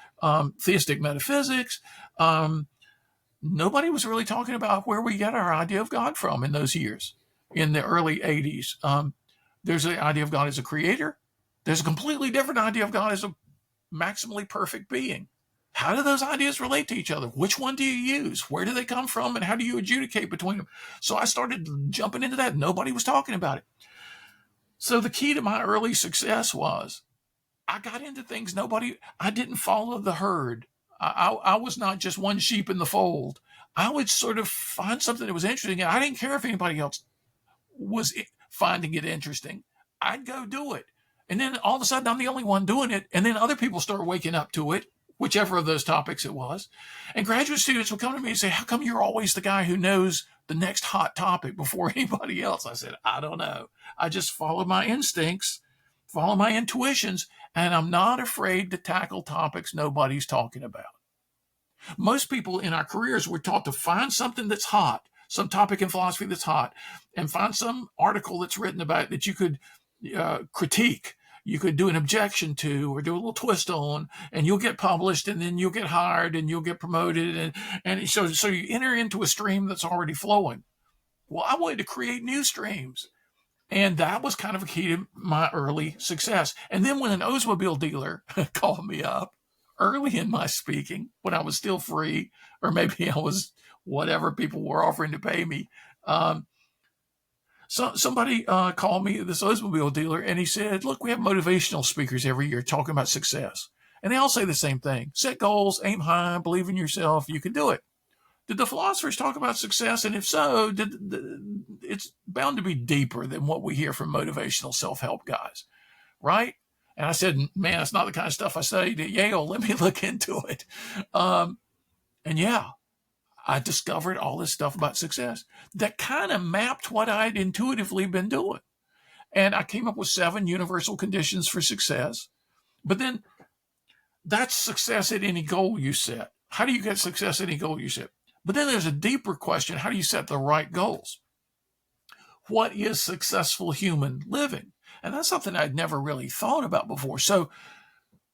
theistic metaphysics. Nobody was really talking about where we get our idea of God from in those years, in the early 80s. There's the idea of God as a creator. There's a completely different idea of God as a maximally perfect being. How do those ideas relate to each other? Which one do you use? Where do they come from? And how do you adjudicate between them? So I started jumping into that. Nobody was talking about it. So the key to my early success was I got into things I didn't follow the herd. I was not just one sheep in the fold. I would sort of find something that was interesting, and I didn't care if anybody else was finding it interesting. I'd go do it. And then all of a sudden, I'm the only one doing it. And then other people start waking up to it, whichever of those topics it was. And graduate students would come to me and say, how come you're always the guy who knows the next hot topic before anybody else? I said, I don't know. I just follow my instincts, follow my intuitions, and I'm not afraid to tackle topics nobody's talking about. Most people in our careers were taught to find something that's hot, some topic in philosophy that's hot, and find some article that's written about it that you could critique, you could do an objection to, or do a little twist on, and you'll get published, and then you'll get hired, and you'll get promoted, and so you enter into a stream that's already flowing. Well, I wanted to create new streams, and that was kind of a key to my early success. And then when an Oldsmobile dealer called me up early in my speaking, when I was still free, or maybe I was whatever people were offering to pay me, so somebody called me, this Oldsmobile dealer, and he said, look, we have motivational speakers every year talking about success. And they all say the same thing. Set goals, aim high, believe in yourself, you can do it. Did the philosophers talk about success? And if so, it's bound to be deeper than what we hear from motivational self-help guys, right? And I said, man, it's not the kind of stuff I studied at Yale. Let me look into it. And yeah, I discovered all this stuff about success that kind of mapped what I'd intuitively been doing. And I came up with 7 universal conditions for success. But then that's success at any goal you set. How do you get success at any goal you set? But then there's a deeper question. How do you set the right goals? What is successful human living? And that's something I'd never really thought about before. So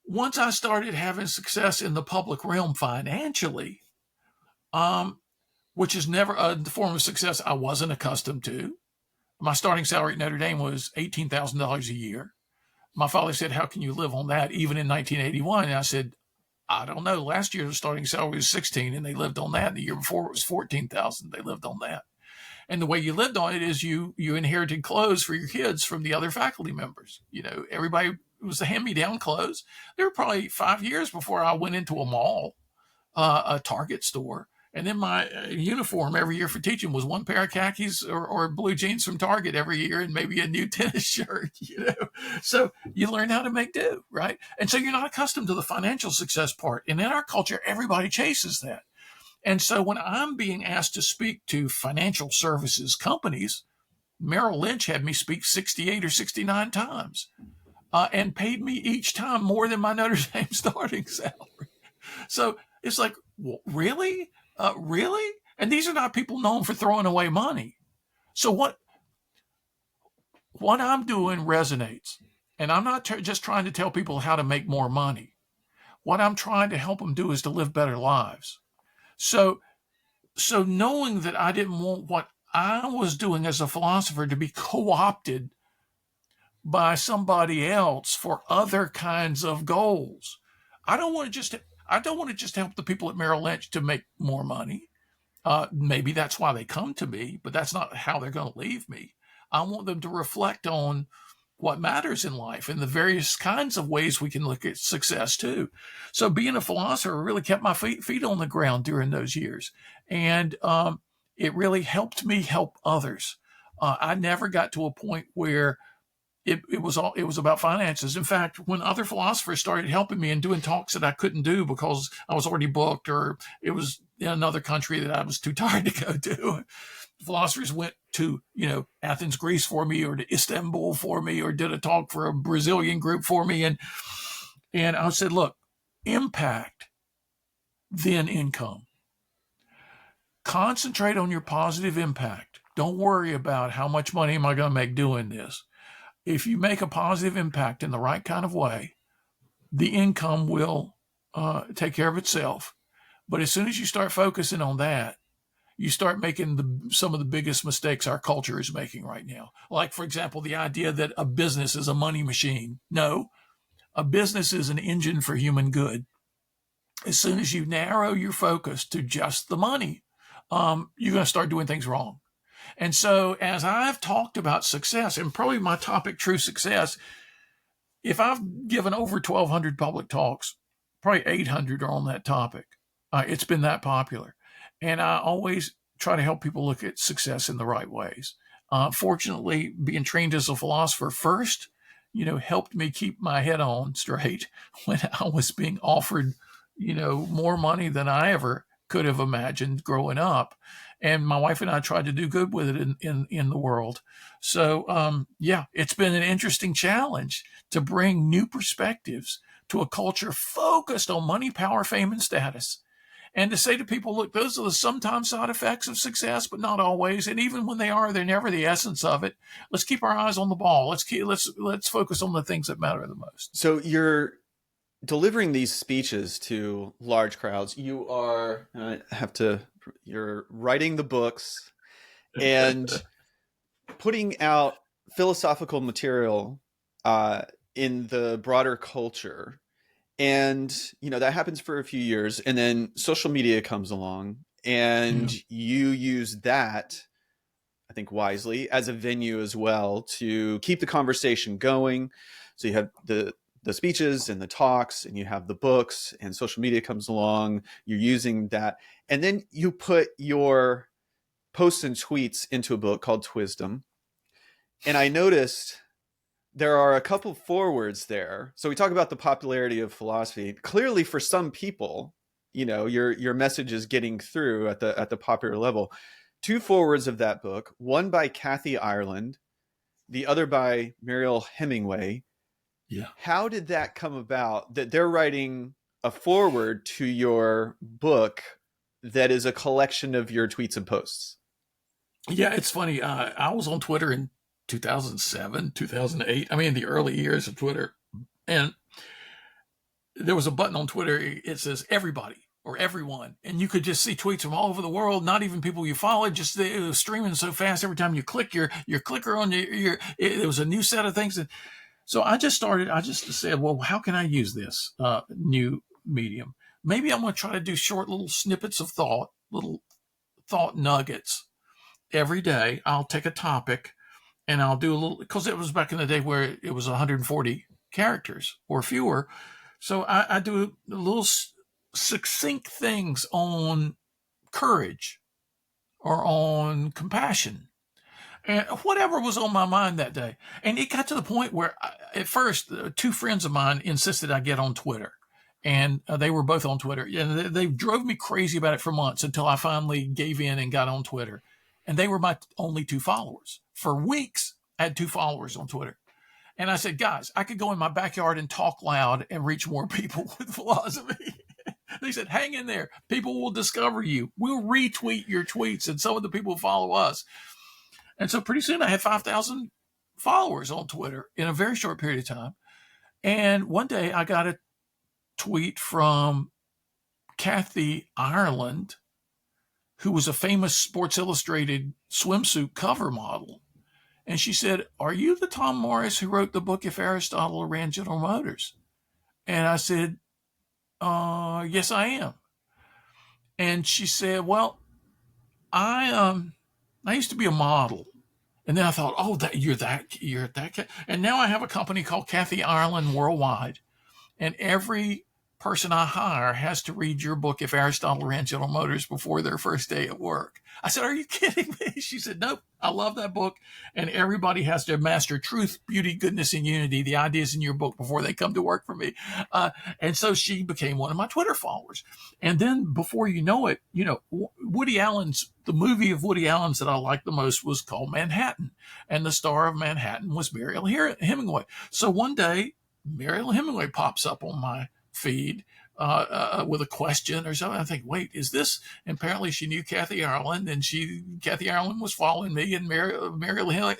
once I started having success in the public realm financially, which is never a form of success I wasn't accustomed to. My starting salary at Notre Dame was $18,000 a year. My father said, how can you live on that even in 1981? And I said, I don't know. Last year, the starting salary was 16 and they lived on that. And the year before it was 14,000. They lived on that. And the way you lived on it is you inherited clothes for your kids from the other faculty members. You know, everybody, it was the hand-me-down clothes. There were probably 5 years before I went into a mall, a Target store. And then my uniform every year for teaching was one pair of khakis or blue jeans from Target every year and maybe a new tennis shirt, you know. So you learn how to make do, right? And so you're not accustomed to the financial success part. And in our culture, everybody chases that. And so when I'm being asked to speak to financial services companies, Merrill Lynch had me speak 68 or 69 times and paid me each time more than my Notre Dame starting salary. So it's like, well, really? Really? And these are not people known for throwing away money. So what I'm doing resonates. And I'm not just trying to tell people how to make more money. What I'm trying to help them do is to live better lives. So knowing that I didn't want what I was doing as a philosopher to be co-opted by somebody else for other kinds of goals. I don't want to just help the people at Merrill Lynch to make more money. Maybe that's why they come to me, but that's not how they're going to leave me. I want them to reflect on what matters in life and the various kinds of ways we can look at success too. So being a philosopher really kept my feet on the ground during those years. And it really helped me help others. I never got to a point where it was about finances. In fact, when other philosophers started helping me and doing talks that I couldn't do because I was already booked or it was in another country that I was too tired to go to, philosophers went to, Athens, Greece for me, or to Istanbul for me, or did a talk for a Brazilian group for me. And I said, look, impact, then income. Concentrate on your positive impact. Don't worry about how much money am I going to make doing this. If you make a positive impact in the right kind of way, the income will take care of itself. But as soon as you start focusing on that, you start making some of the biggest mistakes our culture is making right now. Like, for example, the idea that a business is a money machine. No, a business is an engine for human good. As soon as you narrow your focus to just the money, you're going to start doing things wrong. And so as I've talked about success, and probably my topic, true success, if I've given over 1,200 public talks, probably 800 are on that topic. It's been that popular. And I always try to help people look at success in the right ways. Fortunately, being trained as a philosopher first, helped me keep my head on straight when I was being offered, more money than I ever could have imagined growing up. and my wife and I tried to do good with it in the world. So, yeah, it's been an interesting challenge to bring new perspectives to a culture focused on money, power, fame, and status. And to say to people, look, those are the sometimes side effects of success, but not always. And even when they are, they're never the essence of it. Let's keep our eyes on the ball. Let's focus on the things that matter the most. So you're delivering these speeches to large crowds. You're writing the books and putting out philosophical material in the broader culture. And, that happens for a few years. And then social media comes along and you use that, I think wisely, as a venue as well to keep the conversation going. So you have the speeches and the talks, and you have the books, and social media comes along. You're using that. And then you put your posts and tweets into a book called Twisdom. And I noticed there are a couple forewords there. So we talk about the popularity of philosophy. Clearly, for some people, your message is getting through at the popular level. 2 forewords of that book, one by Kathy Ireland, the other by Mariel Hemingway. Yeah. How did that come about, that they're writing a foreword to your book that is a collection of your tweets and posts? Yeah, it's funny. I was on Twitter in 2007, 2008. I mean, the early years of Twitter. And there was a button on Twitter. It says everybody or everyone. And you could just see tweets from all over the world, not even people you followed. Just it was streaming so fast. Every time you click your clicker on there was a new set of things. And so I just said, well, how can I use this new medium? Maybe I'm going to try to do short little snippets of thought, little thought nuggets every day. I'll take a topic and I'll do a little, because it was back in the day where it was 140 characters or fewer. So I do little succinct things on courage or on compassion and whatever was on my mind that day. And it got to the point where at first, 2 friends of mine insisted I get on Twitter. And they were both on Twitter. And they drove me crazy about it for months until I finally gave in and got on Twitter. And they were my only 2 followers. For weeks, I had 2 followers on Twitter. And I said, guys, I could go in my backyard and talk loud and reach more people with philosophy. They said, hang in there. People will discover you. We'll retweet your tweets, and some of the people follow us. And so pretty soon I had 5,000 followers on Twitter in a very short period of time. And one day I got a tweet from Kathy Ireland, who was a famous Sports Illustrated swimsuit cover model. And she said, are you the Tom Morris who wrote the book If Aristotle Ran General Motors? And I said, yes, I am. And she said, well, I used to be a model. And then I thought, oh, you're that. And now I have a company called Kathy Ireland Worldwide. And every person I hire has to read your book, If Aristotle Ran General Motors, before their first day at work. I said, are you kidding me? She said, nope, I love that book. And everybody has to master truth, beauty, goodness, and unity, the ideas in your book, before they come to work for me. And so she became one of my Twitter followers. And then before you know it, the movie of Woody Allen's that I liked the most was called Manhattan. And the star of Manhattan was Mariel Hemingway. So one day, Mariel Hemingway pops up on my feed with a question or something. I think, wait, is this? And apparently she knew Kathy Ireland, and Kathy Ireland was following me, and Mariel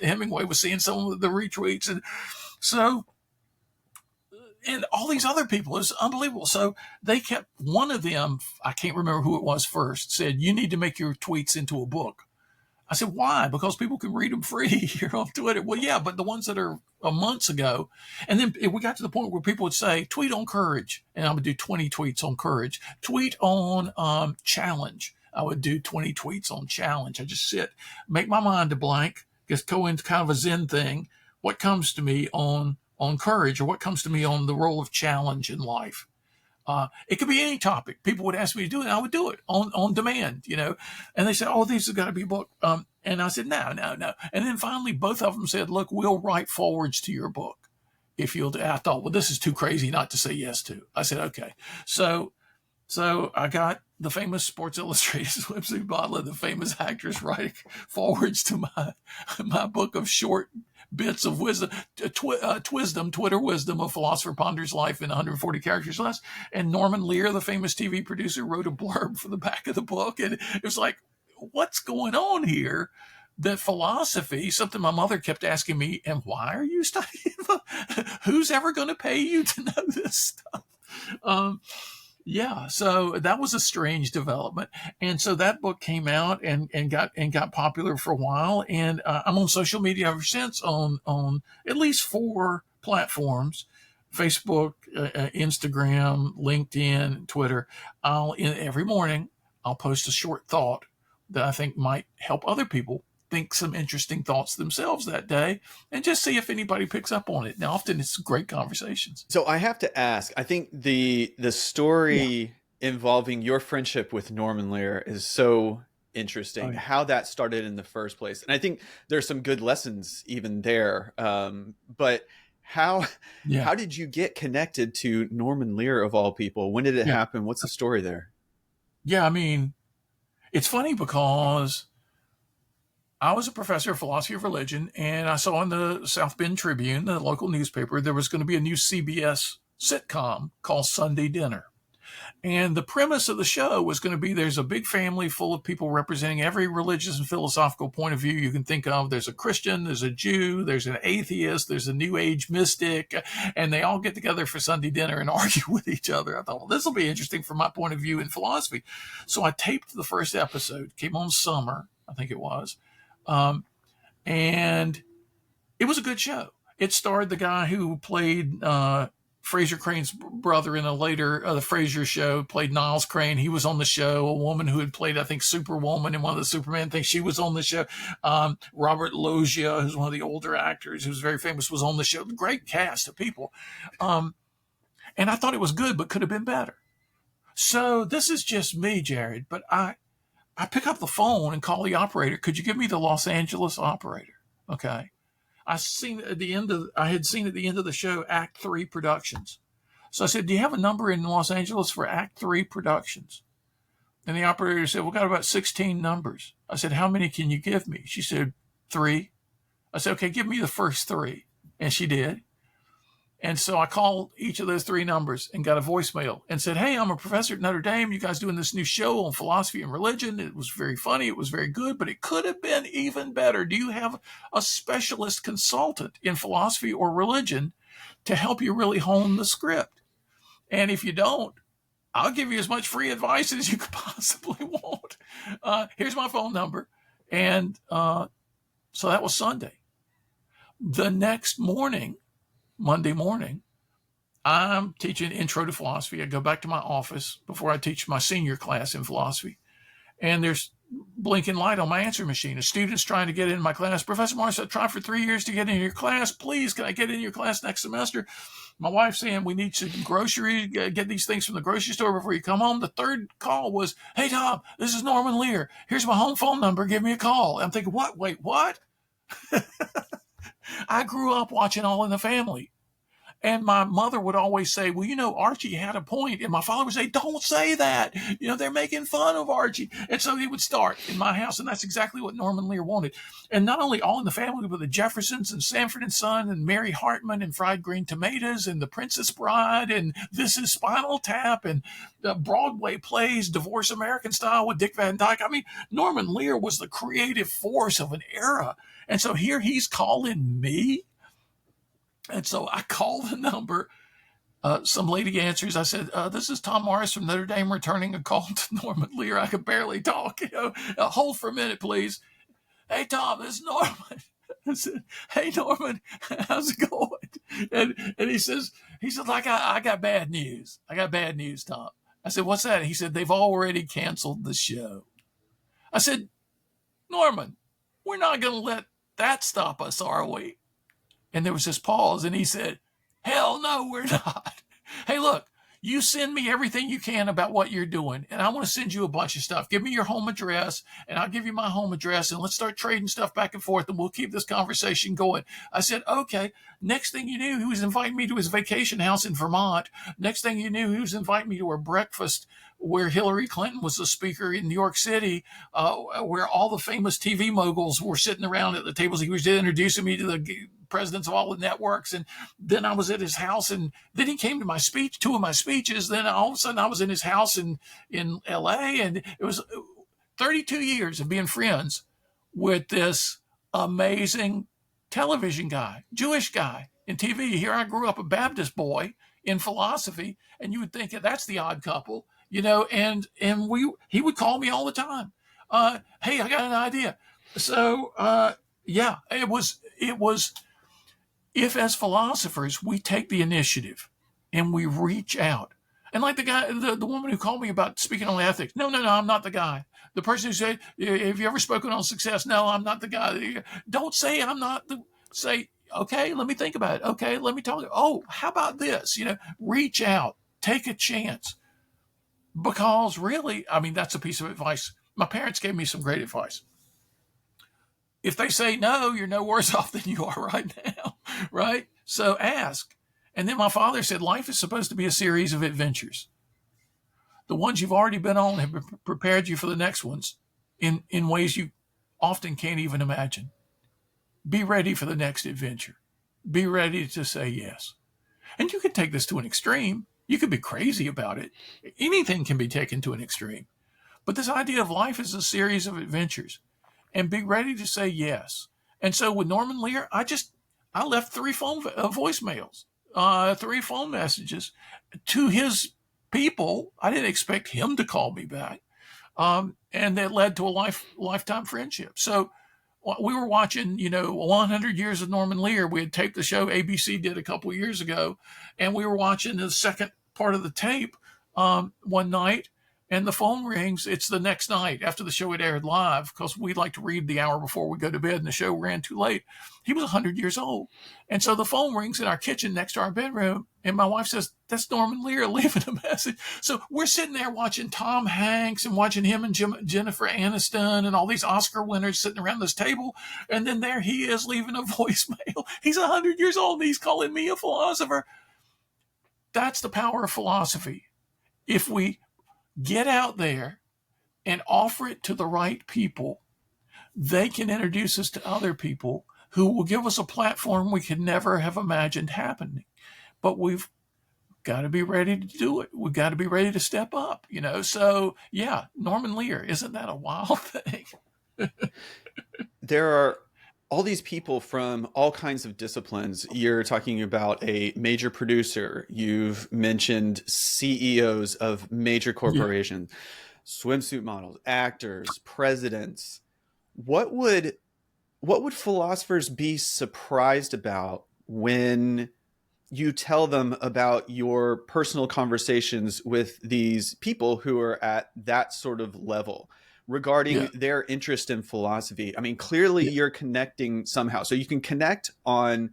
Hemingway was seeing some of the retweets. And so, and all these other people, it's unbelievable. So they kept, one of them, I can't remember who it was first, said, you need to make your tweets into a book. I said, why? Because people can read them free here on Twitter. Well, yeah, but the ones that are months ago. And then we got to the point where people would say, tweet on courage. And I would do 20 tweets on courage. Tweet on challenge. I would do 20 tweets on challenge. I just sit, make my mind a blank, just go into kind of a Zen thing. What comes to me on courage, or what comes to me on the role of challenge in life? It could be any topic. People would ask me to do it, and I would do it on demand, And they said, oh, these have got to be a book. And I said, no. And then finally, both of them said, look, we'll write forwards to your book if you'll do. I thought, well, this is too crazy not to say yes to. I said, okay. So So I got the famous Sports Illustrated swimsuit model and the famous actress writing forwards to my book of short bits of wisdom, Twitter wisdom of Philosopher Ponders Life in 140 characters less. And Norman Lear, the famous TV producer, wrote a blurb for the back of the book. And it was like, what's going on here? That philosophy, something my mother kept asking me, and why are you studying? Who's ever going to pay you to know this stuff? Yeah, so that was a strange development, and so that book came out and got popular for a while, and I'm on social media ever since on at least 4 platforms: Facebook, Instagram, LinkedIn, Twitter. Every morning I'll post a short thought that I think might help other people think some interesting thoughts themselves that day, and just see if anybody picks up on it. Now, often it's great conversations. So I have to ask, I think the story involving your friendship with Norman Lear is so interesting, how that started in the first place. And I think there's some good lessons even there. But how did you get connected to Norman Lear of all people? When did it happen? What's the story there? Yeah, I mean, it's funny because I was a professor of philosophy of religion, and I saw in the South Bend Tribune, the local newspaper, there was going to be a new CBS sitcom called Sunday Dinner. And the premise of the show was going to be there's a big family full of people representing every religious and philosophical point of view you can think of. There's a Christian, there's a Jew, there's an atheist, there's a New Age mystic, and they all get together for Sunday dinner and argue with each other. I thought, well, this will be interesting from my point of view in philosophy. So I taped the first episode, came on summer, I think it was. And it was a good show. It starred the guy who played Fraser Crane's brother in a later the Fraser show, played Niles Crane. He was on the show. A woman who had played, I think, Superwoman in one of the Superman things, she was on the show. Robert Loggia, who's one of the older actors, who's very famous, was on the show. Great cast of people. And I thought it was good, but could have been better. So this is just me, Jared, but I pick up the phone and call the operator. Could you give me the Los Angeles operator? Okay. I had seen at the end of the show, Act 3 Productions. So I said, do you have a number in Los Angeles for Act 3 Productions? And the operator said, we got about 16 numbers. I said, how many can you give me? She said, 3. I said, okay, give me the first 3. And she did. And so I called each of those 3 numbers and got a voicemail and said, hey, I'm a professor at Notre Dame. You guys doing this new show on philosophy and religion. It was very funny. It was very good, but it could have been even better. Do you have a specialist consultant in philosophy or religion to help you really hone the script? And if you don't, I'll give you as much free advice as you could possibly want. Here's my phone number. And so that was Sunday. The next morning, Monday morning, I'm teaching Intro to Philosophy. I go back to my office before I teach my senior class in philosophy. And there's blinking light on my answer machine. A student's trying to get in my class. Professor Morris, I've tried for 3 years to get in your class. Please, can I get in your class next semester? My wife's saying we need some grocery, get these things from the grocery store before you come home. The third call was, hey, Tom, this is Norman Lear. Here's my home phone number. Give me a call. I'm thinking, what? Wait, what? I grew up watching All in the Family. And my mother would always say, well, you know, Archie had a point. And my father would say, don't say that. You know, they're making fun of Archie. And so he would start in my house. And that's exactly what Norman Lear wanted. And not only All in the Family, but the Jeffersons and Sanford and Son and Mary Hartman and Fried Green Tomatoes and The Princess Bride and This is Spinal Tap and the Broadway plays, Divorce American Style with Dick Van Dyke. I mean, Norman Lear was the creative force of an era. And so here he's calling me. And so I call the number. Some lady answers. I said, this is Tom Morris from Notre Dame returning a call to Norman Lear. I could barely talk. You know, hold for a minute, please. Hey, Tom, this is Norman. I said, hey, Norman, how's it going? And he says, I got bad news. I got bad news, Tom. I said, what's that? He said, they've already canceled the show. I said, Norman, we're not going to let that stop us, are we? And there was this pause, and he said, hell no, we're not. Hey, look, you send me everything you can about what you're doing, and I want to send you a bunch of stuff. Give me your home address, and I'll give you my home address, and let's start trading stuff back and forth, and we'll keep this conversation going. I said, okay. Next thing you knew, he was inviting me to his vacation house in Vermont. Next thing you knew, he was inviting me to a breakfast where Hillary Clinton was the speaker in New York City, where all the famous TV moguls were sitting around at the tables. He was introducing me to the presidents of all the networks. And then I was at his house, and then he came to my speech, two of my speeches. Then all of a sudden I was in his house in LA, and it was 32 years of being friends with this amazing television guy, Jewish guy in TV. Here I grew up a Baptist boy in philosophy, and you would think that that's the odd couple, and he would call me all the time. Hey, I got an idea. So yeah, it was if as philosophers we take the initiative and we reach out. And like the woman who called me about speaking on ethics. No, I'm not the guy. The person who said, have you ever spoken on success? No, I'm not the guy. Don't say I'm not say, okay, let me think about it. Okay, let me talk. Oh, how about this? Reach out, take a chance. Because really, that's a piece of advice. My parents gave me some great advice. If they say no, you're no worse off than you are right now, right? So ask. And then my father said, life is supposed to be a series of adventures. The ones you've already been on have prepared you for the next ones in ways you often can't even imagine. Be ready for the next adventure. Be ready to say yes. And you can take this to an extreme. You could be crazy about it. Anything can be taken to an extreme. But this idea of life is a series of adventures. And be ready to say yes. And so with Norman Lear, I left 3 voicemails. 3 phone messages to his people. I didn't expect him to call me back. And that led to a lifetime friendship. So we were watching, 100 Years of Norman Lear. We had taped the show ABC did a couple of years ago. And we were watching the second part of the tape one night. And the phone rings. It's the next night after the show had aired live, because we like to read the hour before we go to bed, and the show ran too late. He was 100 years old. And so the phone rings in our kitchen next to our bedroom, and my wife says, that's Norman Lear leaving a message. So we're sitting there watching Tom Hanks and watching him and Jennifer Aniston and all these Oscar winners sitting around this table. And then there he is leaving a voicemail. He's 100 years old, and he's calling me a philosopher. That's the power of philosophy. If we get out there and offer it to the right people, they can introduce us to other people who will give us a platform we could never have imagined happening. But we've got to be ready to do it. We've got to be ready to step up, So, yeah, Norman Lear, isn't that a wild thing? There are all these people from all kinds of disciplines. You're talking about a major producer. You've mentioned CEOs of major corporations, swimsuit models, actors, presidents. What would philosophers be surprised about when you tell them about your personal conversations with these people who are at that sort of level regarding their interest in philosophy? Clearly you're connecting somehow. So you can connect on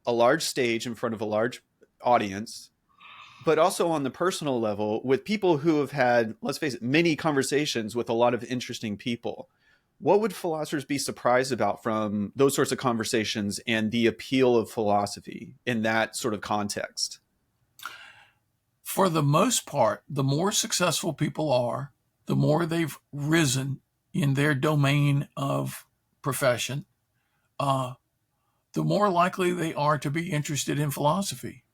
a large stage in front of a large audience, but also on the personal level with people who have had, let's face it, many conversations with a lot of interesting people. What would philosophers be surprised about from those sorts of conversations and the appeal of philosophy in that sort of context? For the most part, the more successful people are, the more they've risen in their domain of profession, the more likely they are to be interested in philosophy.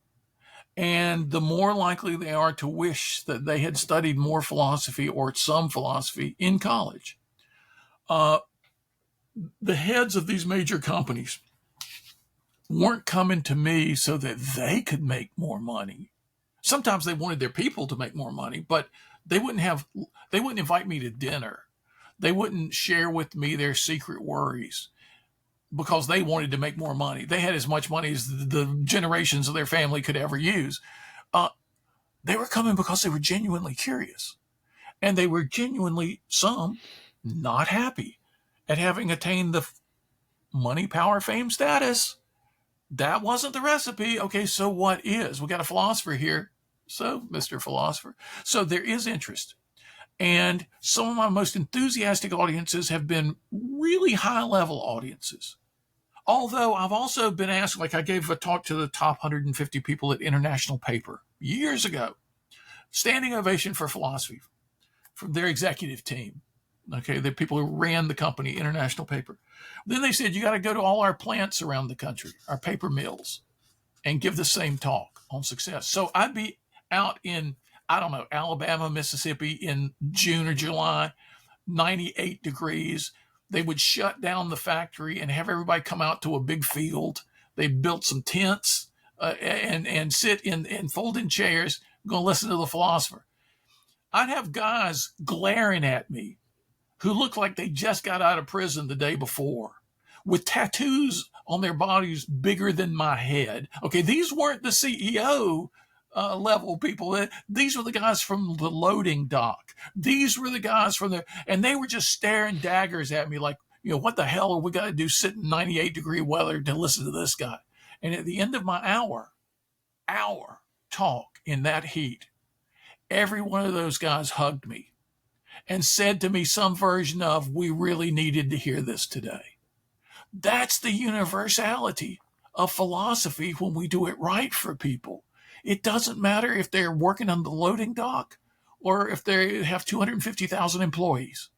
And the more likely they are to wish that they had studied more philosophy or some philosophy in college. The heads of these major companies weren't coming to me so that they could make more money. Sometimes they wanted their people to make more money, but they wouldn't invite me to dinner. They wouldn't share with me their secret worries because they wanted to make more money. They had as much money as the generations of their family could ever use. They were coming because they were genuinely curious, and they were genuinely, some, not happy at having attained the money, power, fame, status. That wasn't the recipe. Okay, so what is? We got a philosopher here. So, Mr. Philosopher. So there is interest. And some of my most enthusiastic audiences have been really high-level audiences. Although I've also been asked, like I gave a talk to the top 150 people at International Paper years ago. Standing ovation for philosophy. from their executive team. Okay, the people who ran the company, International Paper. Then they said, you got to go to all our plants around the country, our paper mills, and give the same talk on success. So I'd be out in, I don't know, Alabama, Mississippi in June or July, 98 degrees. They would shut down the factory and have everybody come out to a big field. They built some tents and sit in folding chairs, going to listen to the philosopher. I'd have guys glaring at me who looked like they just got out of prison the day before, with tattoos on their bodies bigger than my head. Okay, these weren't the CEO level people. These were the guys from the loading dock. These were the guys from the, and they were just staring daggers at me like, what the hell are we got to do sitting in 98-degree weather to listen to this guy? And at the end of my hour talk in that heat, every one of those guys hugged me and said to me some version of, we really needed to hear this today. That's the universality of philosophy when we do it right for people. It doesn't matter if they're working on the loading dock or if they have 250,000 employees.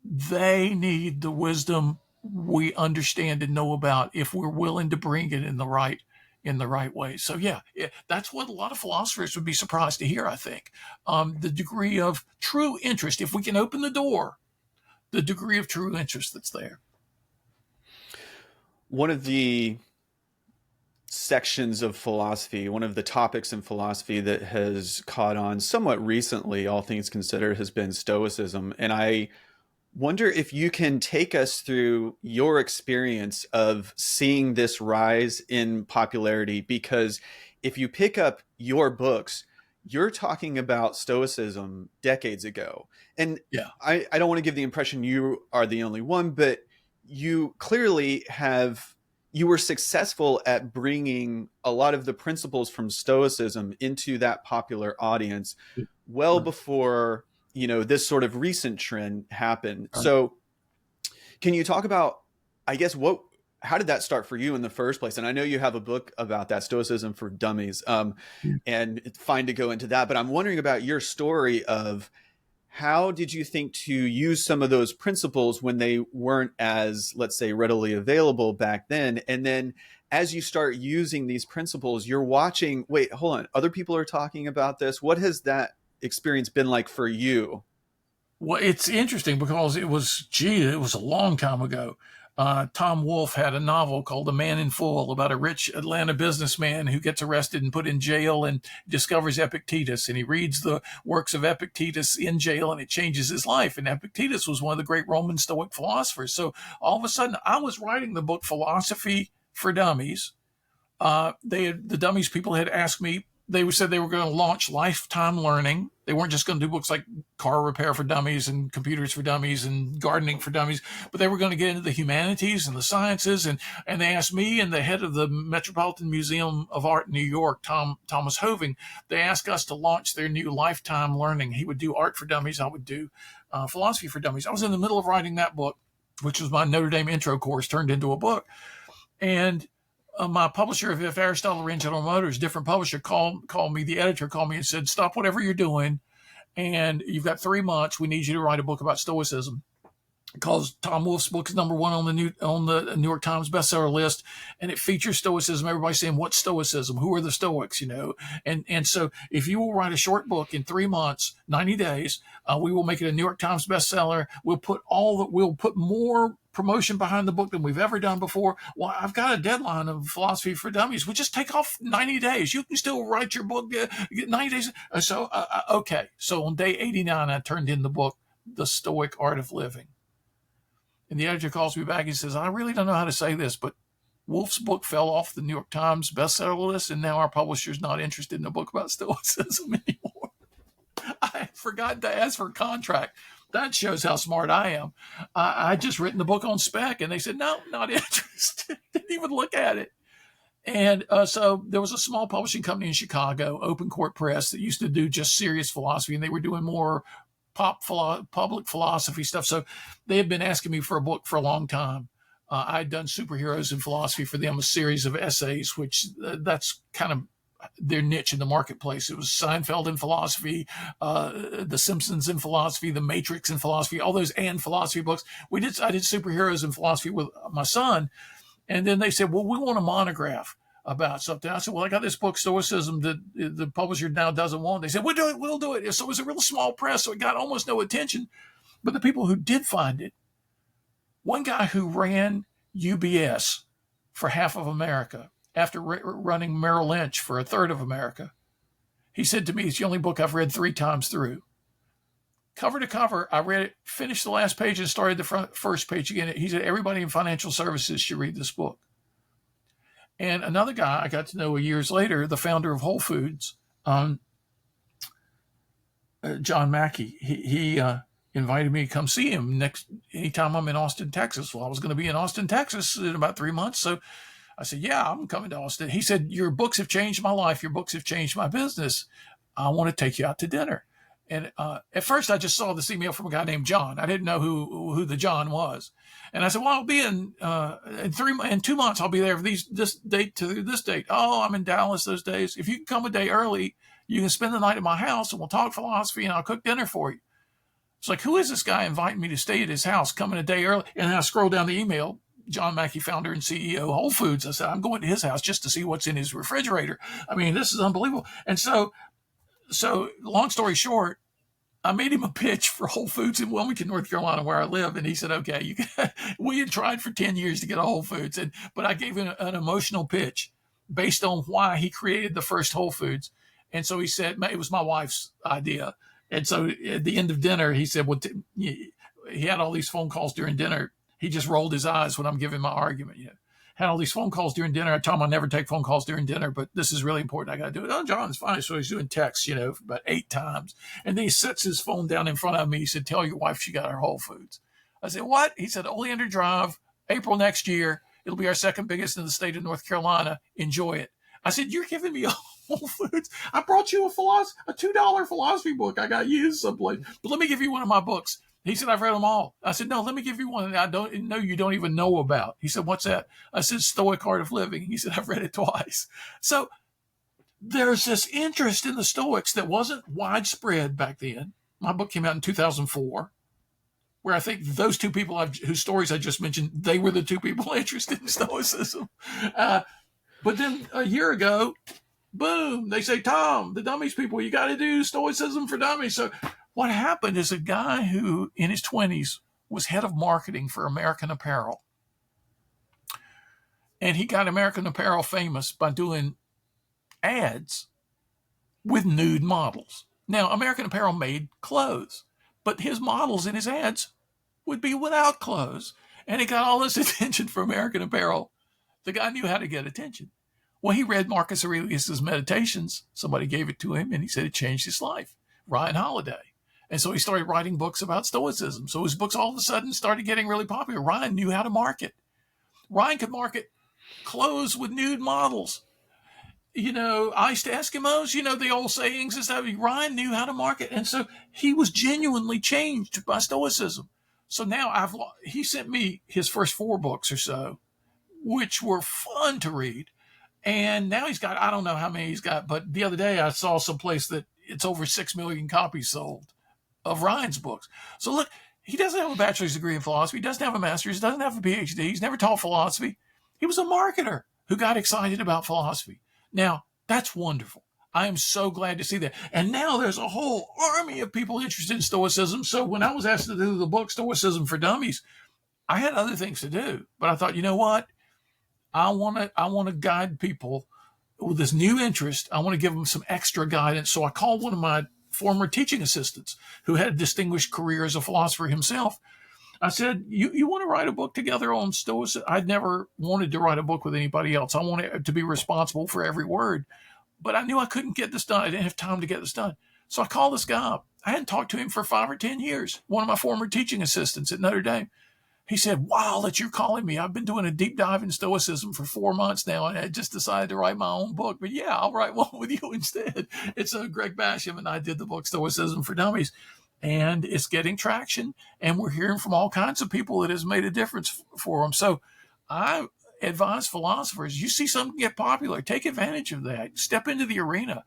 They need the wisdom we understand and know about if we're willing to bring it in the right way. So yeah, that's what a lot of philosophers would be surprised to hear, I think. The degree of true interest, if we can open the door, the degree of true interest that's there. One of the sections of philosophy, one of the topics in philosophy that has caught on somewhat recently, all things considered, has been Stoicism. And I wonder if you can take us through your experience of seeing this rise in popularity, because if you pick up your books, you're talking about Stoicism decades ago. And yeah, I don't want to give the impression you are the only one, but you clearly you were successful at bringing a lot of the principles from Stoicism into that popular audience well before this sort of recent trend happened. So can you talk about, I guess, how did that start for you in the first place? And I know you have a book about that, Stoicism for Dummies, and it's fine to go into that, but I'm wondering about your story of how did you think to use some of those principles when they weren't as, let's say, readily available back then? And then as you start using these principles, you're watching, wait, hold on, other people are talking about this. What has that experience been like for you? Well, it's interesting because it was a long time ago. Tom Wolfe had a novel called The Man in Full about a rich Atlanta businessman who gets arrested and put in jail and discovers Epictetus. And he reads the works of Epictetus in jail and it changes his life. And Epictetus was one of the great Roman Stoic philosophers. So all of a sudden I was writing the book Philosophy for Dummies. The Dummies people had asked me, they said they were going to launch lifetime learning. They weren't just going to do books like car repair for dummies and computers for dummies and gardening for dummies, but they were going to get into the humanities and the sciences. And they asked me and the head of the Metropolitan Museum of Art in New York, Thomas Hoving, they asked us to launch their new lifetime learning. He would do art for dummies. I would do philosophy for dummies. I was in the middle of writing that book, which was my Notre Dame intro course turned into a book. And my publisher, if Aristotle ran General Motors, different publisher called me, the editor called me and said, stop whatever you're doing. And you've got 3 months. We need you to write a book about Stoicism. Because Tom Wolfe's book is number 1 on the New York Times bestseller list, and it features Stoicism. Everybody's saying, "What's Stoicism? Who are the Stoics?" And so if you will write a short book in 3 months, 90 days, we will make it a New York Times bestseller. We'll put more promotion behind the book than we've ever done before. Well, I've got a deadline of Philosophy for Dummies. We just take off 90 days. You can still write your book 90 days. Okay. So on day 89, I turned in the book, The Stoic Art of Living. And the editor calls me back and says, I really don't know how to say this, but Wolfe's book fell off the New York Times bestseller list, and now our publisher's not interested in a book about Stoicism anymore. I forgot to ask for a contract. That shows how smart I am. I just written the book on spec, and they said, no, not interested. Didn't even look at it. And so there was a small publishing company in Chicago, Open Court Press, that used to do just serious philosophy, and they were doing more public philosophy stuff. So they had been asking me for a book for a long time. I'd done Superheroes in Philosophy for them, a series of essays, which that's kind of their niche in the marketplace. It was Seinfeld in philosophy, The Simpsons in philosophy, The Matrix in philosophy, all those and philosophy books. I did superheroes in philosophy with my son. And then they said, well, we want a monograph about something. I said, well, I got this book, Stoicism, that the publisher now doesn't want. They said, we'll do it. We'll do it. So it was a real small press, so it got almost no attention. But the people who did find it, one guy who ran UBS for half of America after running Merrill Lynch for a third of America, he said to me, it's the only book I've read 3 times through. Cover to cover, I read it, finished the last page and started the first page again. He said, everybody in financial services should read this book. And another guy I got to know years later, the founder of Whole Foods, John Mackey, he invited me to come see him anytime I'm in Austin, Texas. Well, I was going to be in Austin, Texas in about 3 months. So I said, yeah, I'm coming to Austin. He said, your books have changed my life. Your books have changed my business. I want to take you out to dinner. And at first, I just saw this email from a guy named John. I didn't know who the John was. And I said, well, I'll be in 2 months. I'll be there for this date to this date. Oh, I'm in Dallas those days. If you can come a day early, you can spend the night at my house and we'll talk philosophy and I'll cook dinner for you. It's like, who is this guy inviting me to stay at his house, coming a day early? And then I scrolled down the email, John Mackey, founder and CEO of Whole Foods. I said, I'm going to his house just to see what's in his refrigerator. I mean, this is unbelievable. And so long story short, I made him a pitch for Whole Foods in Wilmington, North Carolina, where I live. And he said, okay, we had tried for 10 years to get a Whole Foods. But I gave him an emotional pitch based on why he created the first Whole Foods. And so he said, it was my wife's idea. And so at the end of dinner, he said, well, he had all these phone calls during dinner. He just rolled his eyes when I'm giving my argument. Had all these phone calls during dinner. I told him I never take phone calls during dinner, but this is really important. I got to do it. Oh, John's fine. So he's doing texts, about 8 times. And then he sets his phone down in front of me. He said, tell your wife she got her Whole Foods. I said, what? He said, Oleander Drive, April next year. It'll be our second biggest in the state of North Carolina. Enjoy it. I said, you're giving me a Whole Foods? I brought you a $2 philosophy book I got used someplace. But let me give you one of my books. He said, I've read them all. I said, no, let me give you one that I don't know you don't even know about. He said, what's that? I said, Stoic Art of Living. He said, I've read it twice. So there's this interest in the Stoics that wasn't widespread back then. My book came out in 2004, where I think those 2 people whose stories I just mentioned, they were the 2 people interested in Stoicism. But then a year ago, boom, they say, Tom, the Dummies people, you got to do Stoicism for Dummies. So what happened is a guy who in his 20s was head of marketing for American Apparel. And he got American Apparel famous by doing ads with nude models. Now, American Apparel made clothes, but his models in his ads would be without clothes. And he got all this attention from American Apparel. The guy knew how to get attention. Well, he read Marcus Aurelius's Meditations. Somebody gave it to him, and he said it changed his life. Ryan Holiday. And so he started writing books about Stoicism. So his books all of a sudden started getting really popular. Ryan knew how to market. Ryan could market clothes with nude models. Iced Eskimos, the old sayings and stuff. Ryan knew how to market. And so he was genuinely changed by Stoicism. So now he sent me his first 4 books or so, which were fun to read. And now he's got, I don't know how many he's got, but the other day I saw someplace that it's over 6 million copies sold of Ryan's books. So look, he doesn't have a bachelor's degree in philosophy. He doesn't have a master's. He doesn't have a PhD. He's never taught philosophy. He was a marketer who got excited about philosophy. Now, that's wonderful. I am so glad to see that. And now there's a whole army of people interested in Stoicism. So when I was asked to do the book Stoicism for Dummies, I had other things to do. But I thought, you know what? I want to guide people with this new interest. I want to give them some extra guidance. So I called one of my former teaching assistants who had a distinguished career as a philosopher himself. I said, you want to write a book together on Stoicism? I'd never wanted to write a book with anybody else. I wanted to be responsible for every word. But I knew I couldn't get this done. I didn't have time to get this done. So I called this guy up. I hadn't talked to him for 5 or 10 years, one of my former teaching assistants at Notre Dame. He said, wow, that you're calling me. I've been doing a deep dive in Stoicism for 4 months now, and I just decided to write my own book. But yeah, I'll write one with you instead. It's Greg Basham, and I did the book Stoicism for Dummies. And it's getting traction, and we're hearing from all kinds of people that has made a difference for them. So advise philosophers, you see something get popular, take advantage of that, step into the arena,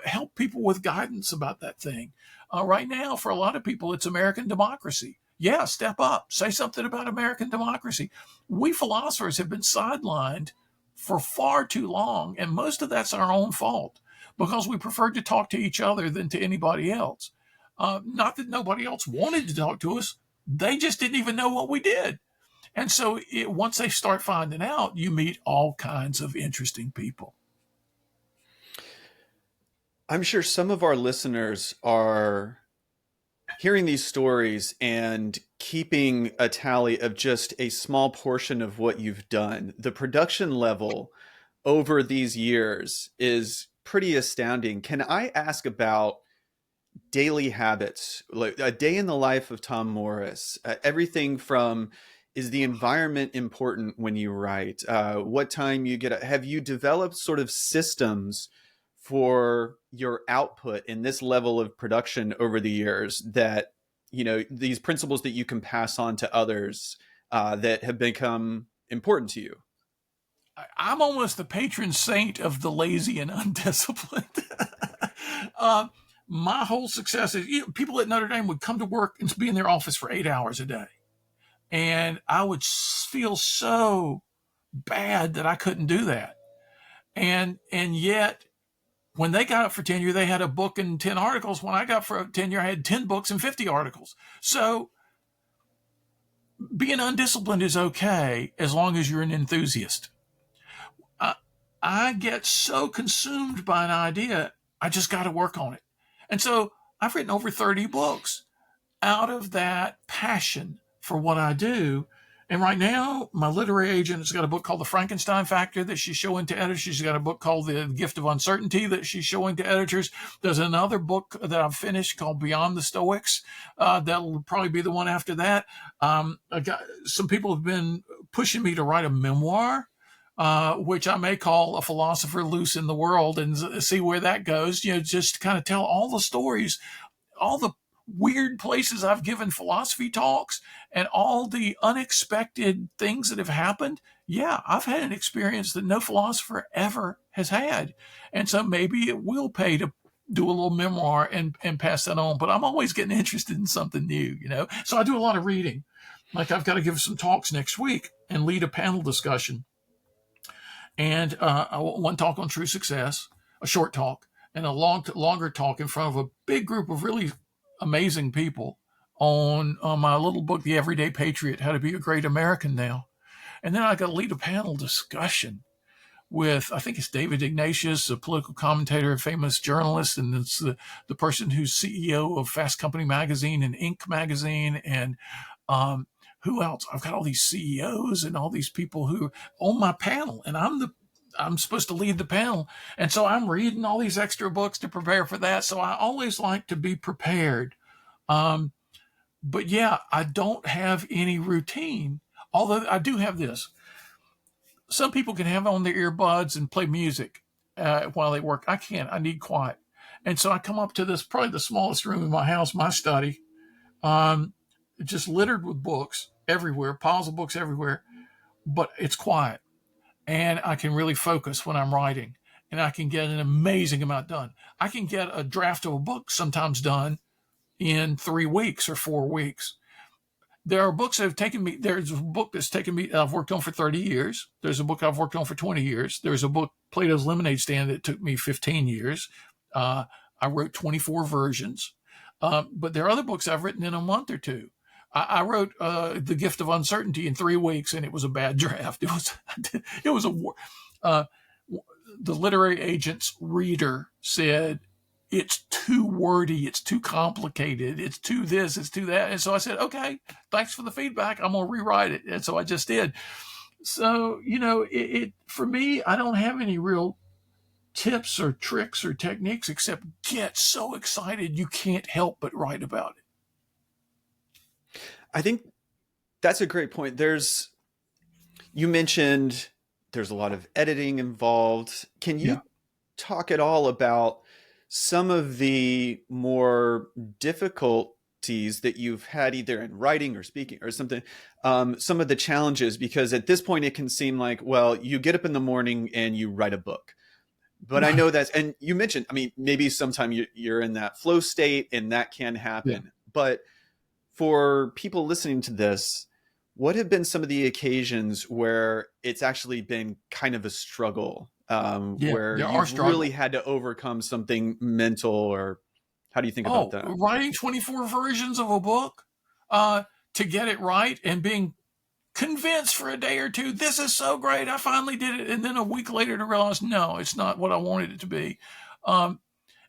help people with guidance about that thing. Right now, for a lot of people, it's American democracy. Yeah, step up, say something about American democracy. We philosophers have been sidelined for far too long, and most of that's our own fault because we preferred to talk to each other than to anybody else. Not that nobody else wanted to talk to us, they just didn't even know what we did. And so once they start finding out, you meet all kinds of interesting people. I'm sure some of our listeners are hearing these stories and keeping a tally of just a small portion of what you've done. The production level over these years is pretty astounding. Can I ask about daily habits, like a day in the life of Tom Morris? Everything from, is the environment important when you write? What time you get? Have you developed sort of systems for your output in this level of production over the years that, these principles that you can pass on to others that have become important to you? I'm almost the patron saint of the lazy and undisciplined. uh, my whole success is, people at Notre Dame would come to work and be in their office for 8 hours a day. And I would feel so bad that I couldn't do that. And yet, when they got up for tenure, they had a book and 10 articles. When I got for tenure, I had 10 books and 50 articles. So being undisciplined is okay as long as you're an enthusiast. I get so consumed by an idea, I just got to work on it. And so I've written over 30 books out of that passion for what I do. And right now, my literary agent has got a book called The Frankenstein Factor that she's showing to editors. She's got a book called The Gift of Uncertainty that she's showing to editors. There's another book that I've finished called Beyond the Stoics. That'll probably be the one after that. Some people have been pushing me to write a memoir, which I may call A Philosopher Loose in the World, and see where that goes. Just kind of tell all the stories, all the weird places I've given philosophy talks, and all the unexpected things that have happened. Yeah, I've had an experience that no philosopher ever has had. And so maybe it will pay to do a little memoir and pass that on. But I'm always getting interested in something new, So I do a lot of reading. Like, I've got to give some talks next week and lead a panel discussion. And one talk on true success, a short talk, and a longer talk in front of a big group of really amazing people on my little book, The Everyday Patriot, How to Be a Great American Now. And then I got to lead a panel discussion with, I think it's David Ignatius, a political commentator and famous journalist, and it's the person who's CEO of Fast Company magazine and Inc. magazine, and who else? I've got all these CEOs and all these people who are on my panel, and I'm supposed to lead the panel. And so I'm reading all these extra books to prepare for that. So I always like to be prepared. But yeah, I don't have any routine, although I do have this. Some people can have on their earbuds and play music while they work. I can't. I need quiet. And so I come up to this, probably the smallest room in my house, my study, just littered with books everywhere, piles of books everywhere, but it's quiet. And I can really focus when I'm writing, and I can get an amazing amount done. I can get a draft of a book sometimes done in 3 weeks or 4 weeks. There are books that have taken me, there's a book that's taken me, I've worked on for 30 years. There's a book I've worked on for 20 years. There's a book, Plato's Lemonade Stand, that took me 15 years. I wrote 24 versions. But there are other books I've written in a month or two. I wrote The Gift of Uncertainty in 3 weeks, and it was a bad draft. It was the literary agent's reader said, it's too wordy, it's too complicated, it's too this, it's too that. And so I said, okay, thanks for the feedback. I'm going to rewrite it. And so I just did. So, for me, I don't have any real tips or tricks or techniques except get so excited you can't help but write about it. I think that's a great point. You mentioned there's a lot of editing involved. Can you talk at all about some of the more difficult difficulties that you've had either in writing or speaking or something, some of the challenges, because at this point it can seem like, well, you get up in the morning and you write a book. But I know that's, and you mentioned, I mean, maybe sometime you're in that flow state and that can Yeah. happen. But for people listening to this, what have been some of the occasions where it's actually been kind of a struggle, Yeah, where there are you've really struggles. had to overcome something mental, or how do you think about Oh, that? writing 24 versions of a book uh, to get it right and being convinced for a day or two, this is so great, I finally did it. And then a week later to realize, no, it's not what I wanted it to be. Um,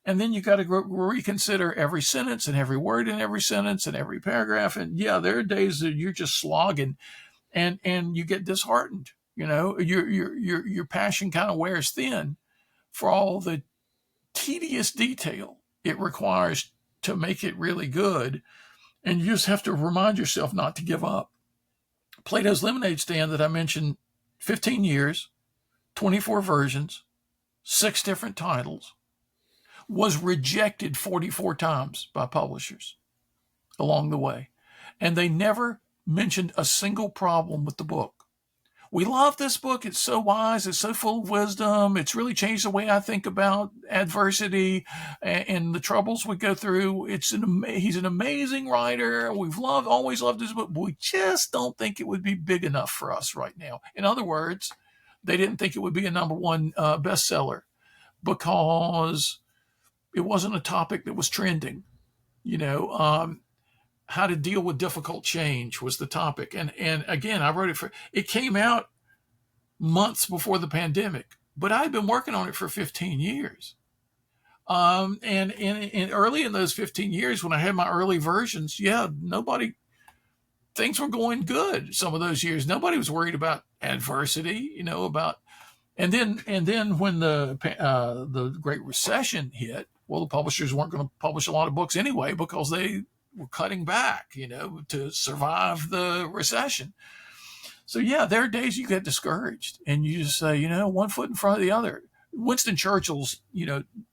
and then you got to reconsider every sentence and every word in every sentence and every paragraph. And yeah, there are days that you're just slogging and you get disheartened. You know, your passion kind of wears thin for all the tedious detail it requires to make it really good. And you just have to remind yourself not to give up. Plato's Lemonade Stand that I mentioned, 15 years, 24 versions, 6 different titles, was rejected 44 times by publishers along the way. And they never mentioned a single problem with the book. We love this book. It's so wise. It's so full of wisdom. It's really changed the way I think about adversity and the troubles we go through. He's an amazing writer. Always loved his book. But we just don't think it would be big enough for us right now. In other words, they didn't think it would be a number one bestseller because it wasn't a topic that was trending. You know, how to deal with difficult change was the topic. And again, I wrote it came out months before the pandemic, but I'd been working on it for 15 years. And early in those 15 years, when I had my early versions, things were going good. Some of those years, nobody was worried about adversity, and then when the Great Recession hit, well, the publishers weren't going to publish a lot of books anyway because they were cutting back, to survive the recession. So yeah, there are days you get discouraged and you just say, one foot in front of the other. Winston Churchill's,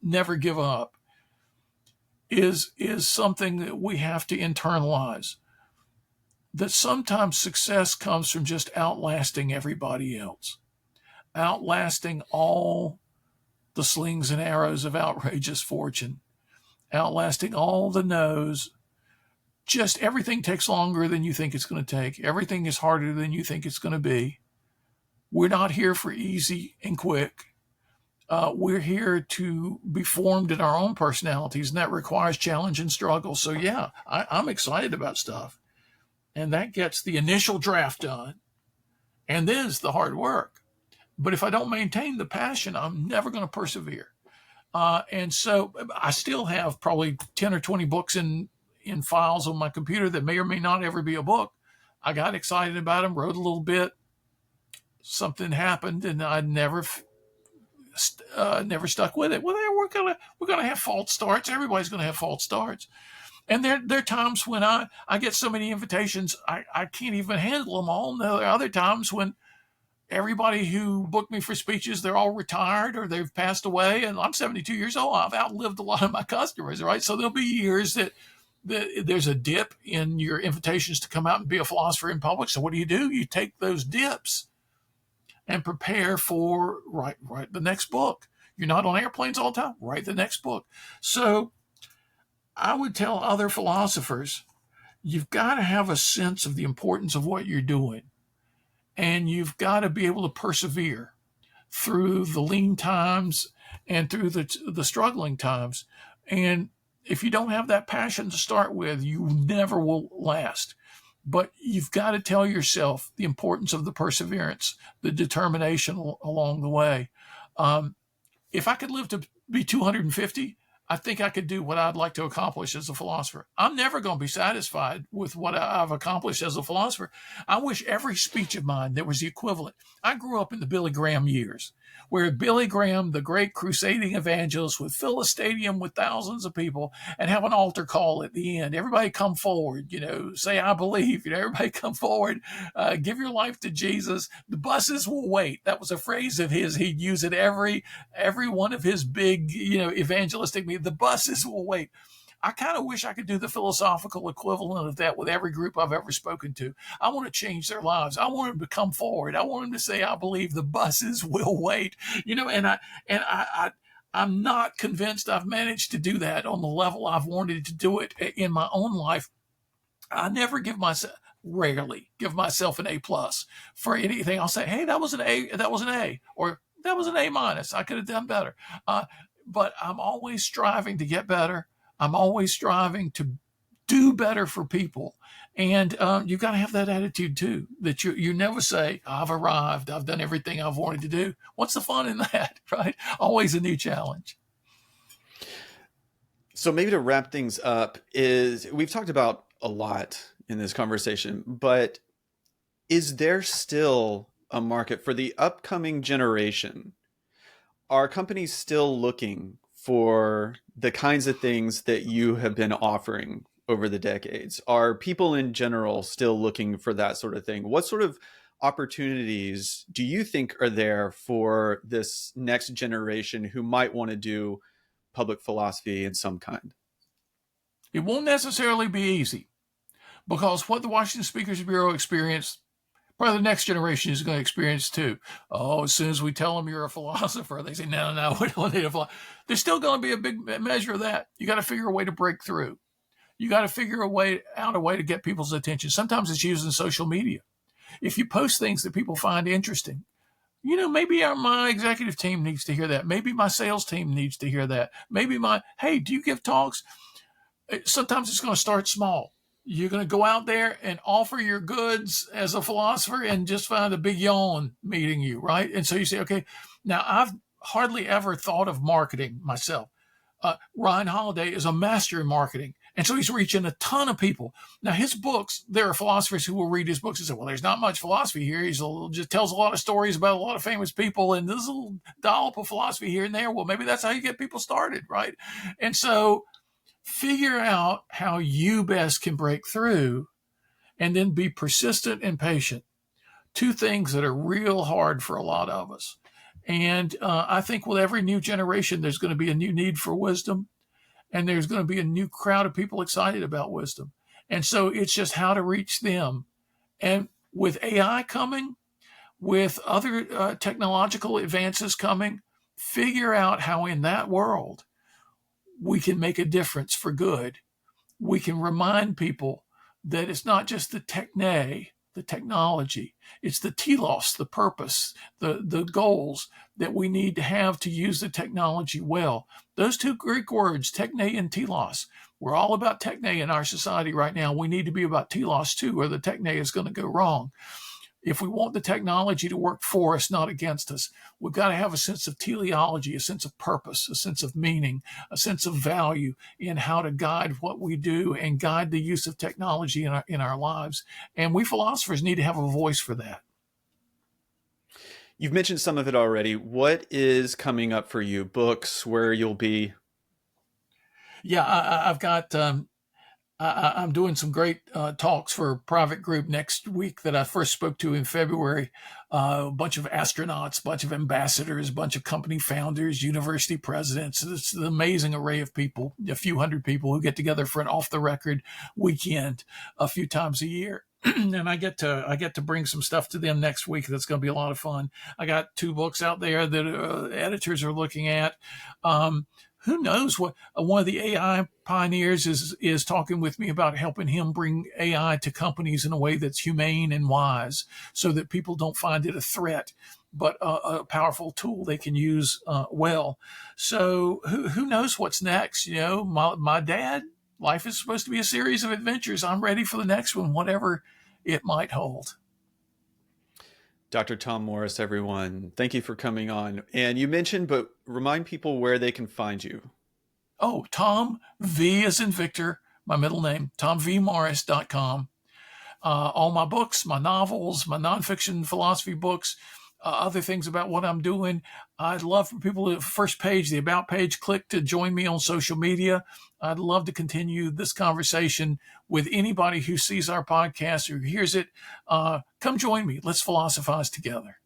never give up is something that we have to internalize. That sometimes success comes from just outlasting everybody else, outlasting all the slings and arrows of outrageous fortune, outlasting all the no's. Just everything takes longer than you think it's going to take. Everything is harder than you think it's going to be. We're not here for easy and quick. We're here to be formed in our own personalities, and that requires challenge and struggle. So yeah, I'm excited about stuff. And that gets the initial draft done. And then it's the hard work. But if I don't maintain the passion, I'm never going to persevere. And so I still have probably 10 or 20 books in files on my computer that may or may not ever be a book. I got excited about them, wrote a little bit. Something happened, and I never stuck with it. Well, we're gonna have false starts. Everybody's gonna have false starts. And there are times when I get so many invitations, I can't even handle them all. And there are other times when everybody who booked me for speeches, they're all retired or they've passed away. And I'm 72 years old. I've outlived a lot of my customers, right? So there'll be years that there's a dip in your invitations to come out and be a philosopher in public. So what do? You take those dips and prepare for write the next book. You're not on airplanes all the time. Write the next book. So I would tell other philosophers, you've got to have a sense of the importance of what you're doing. And you've got to be able to persevere through the lean times and through the struggling times. And if you don't have that passion to start with, you never will last. But you've got to tell yourself the importance of the perseverance, the determination along the way. If I could live to be 250, I think I could do what I'd like to accomplish as a philosopher. I'm never going to be satisfied with what I've accomplished as a philosopher. I wish every speech of mine there was the equivalent. I grew up in the Billy Graham years, where Billy Graham, the great crusading evangelist, would fill a stadium with thousands of people and have an altar call at the end. Everybody come forward, say, I believe, everybody come forward, give your life to Jesus. The buses will wait. That was a phrase of his. He'd use it every one of his big, evangelistic meetings. The buses will wait. I kind of wish I could do the philosophical equivalent of that with every group I've ever spoken to. I want to change their lives. I want them to come forward. I want them to say, I believe the buses will wait, I'm not convinced I've managed to do that on the level I've wanted to do it in my own life. I rarely give myself an A+ for anything. I'll say, hey, that was an A, or that was an A-. I could have done better. But I'm always striving to get better. I'm always striving to do better for people. And you've got to have that attitude too, that you never say, I've arrived, I've done everything I've wanted to do. What's the fun in that, right? Always a new challenge. So maybe to wrap things up, is we've talked about a lot in this conversation, but is there still a market for the upcoming generation? Are companies still looking for the kinds of things that you have been offering over the decades? Are people in general still looking for that sort of thing? What sort of opportunities do you think are there for this next generation who might want to do public philosophy in some kind? It won't necessarily be easy, because what the Washington Speakers Bureau experienced, probably the next generation is going to experience too. Oh, as soon as we tell them you're a philosopher, they say, no, we don't need a philosopher. There's still going to be a big measure of that. You got to figure a way to break through. You got to figure a way to get people's attention. Sometimes it's using social media. If you post things that people find interesting, maybe my executive team needs to hear that. Maybe my sales team needs to hear that. Maybe hey, do you give talks? Sometimes it's going to start small. You're going to go out there and offer your goods as a philosopher and just find a big yawn meeting you, right? And so you say, okay, now I've hardly ever thought of marketing myself. Ryan Holiday is a master in marketing. And so he's reaching a ton of people. Now, his books, there are philosophers who will read his books and say, well, there's not much philosophy here. He just tells a lot of stories about a lot of famous people and this little dollop of philosophy here and there. Well, maybe that's how you get people started, right? And so figure out how you best can break through, and then be persistent and patient. Two things that are real hard for a lot of us. And I think with every new generation, there's going to be a new need for wisdom, and there's going to be a new crowd of people excited about wisdom. And so it's just how to reach them. And with AI coming, with other technological advances coming, figure out how in that world we can make a difference for good. We can remind people that it's not just the technology, it's the telos, the purpose, the goals that we need to have to use the technology well. Those two Greek words, techne and telos, we're all about techne in our society right now. We need to be about telos too, or the techne is going to go wrong. If we want the technology to work for us, not against us, we've got to have a sense of teleology, a sense of purpose, a sense of meaning, a sense of value in how to guide what we do and guide the use of technology in our lives. And we philosophers need to have a voice for that. You've mentioned some of it already. What is coming up for you? Books, where you'll be? Yeah, I've got... I'm doing some great talks for a private group next week that I first spoke to in February. A bunch of astronauts, a bunch of ambassadors, a bunch of company founders, university presidents. It's an amazing array of people, a few hundred people who get together for an off-the-record weekend a few times a year. And I get to bring some stuff to them next week. That's going to be a lot of fun. I got 2 books out there that editors are looking at. Who knows what one of the AI pioneers is talking with me about helping him bring AI to companies in a way that's humane and wise, so that people don't find it a threat, but a powerful tool they can use well. So who knows what's next? My dad, life is supposed to be a series of adventures. I'm ready for the next one, whatever it might hold. Dr. Tom Morris, everyone, thank you for coming on. And you mentioned, but remind people where they can find you. Oh, Tom V as in Victor, my middle name, tomvmorris.com. All my books, my novels, my nonfiction philosophy books, other things about what I'm doing. I'd love for people to, first page, the About page, click to join me on social media. I'd love to continue this conversation with anybody who sees our podcast or hears it. Come join me. Let's philosophize together.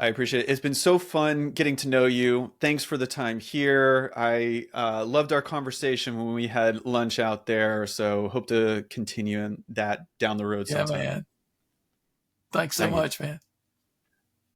I appreciate it. It's been so fun getting to know you. Thanks for the time here. I loved our conversation when we had lunch out there. So hope to continue in that down the road Yeah, sometime. man. Thanks so Thank you. much, man.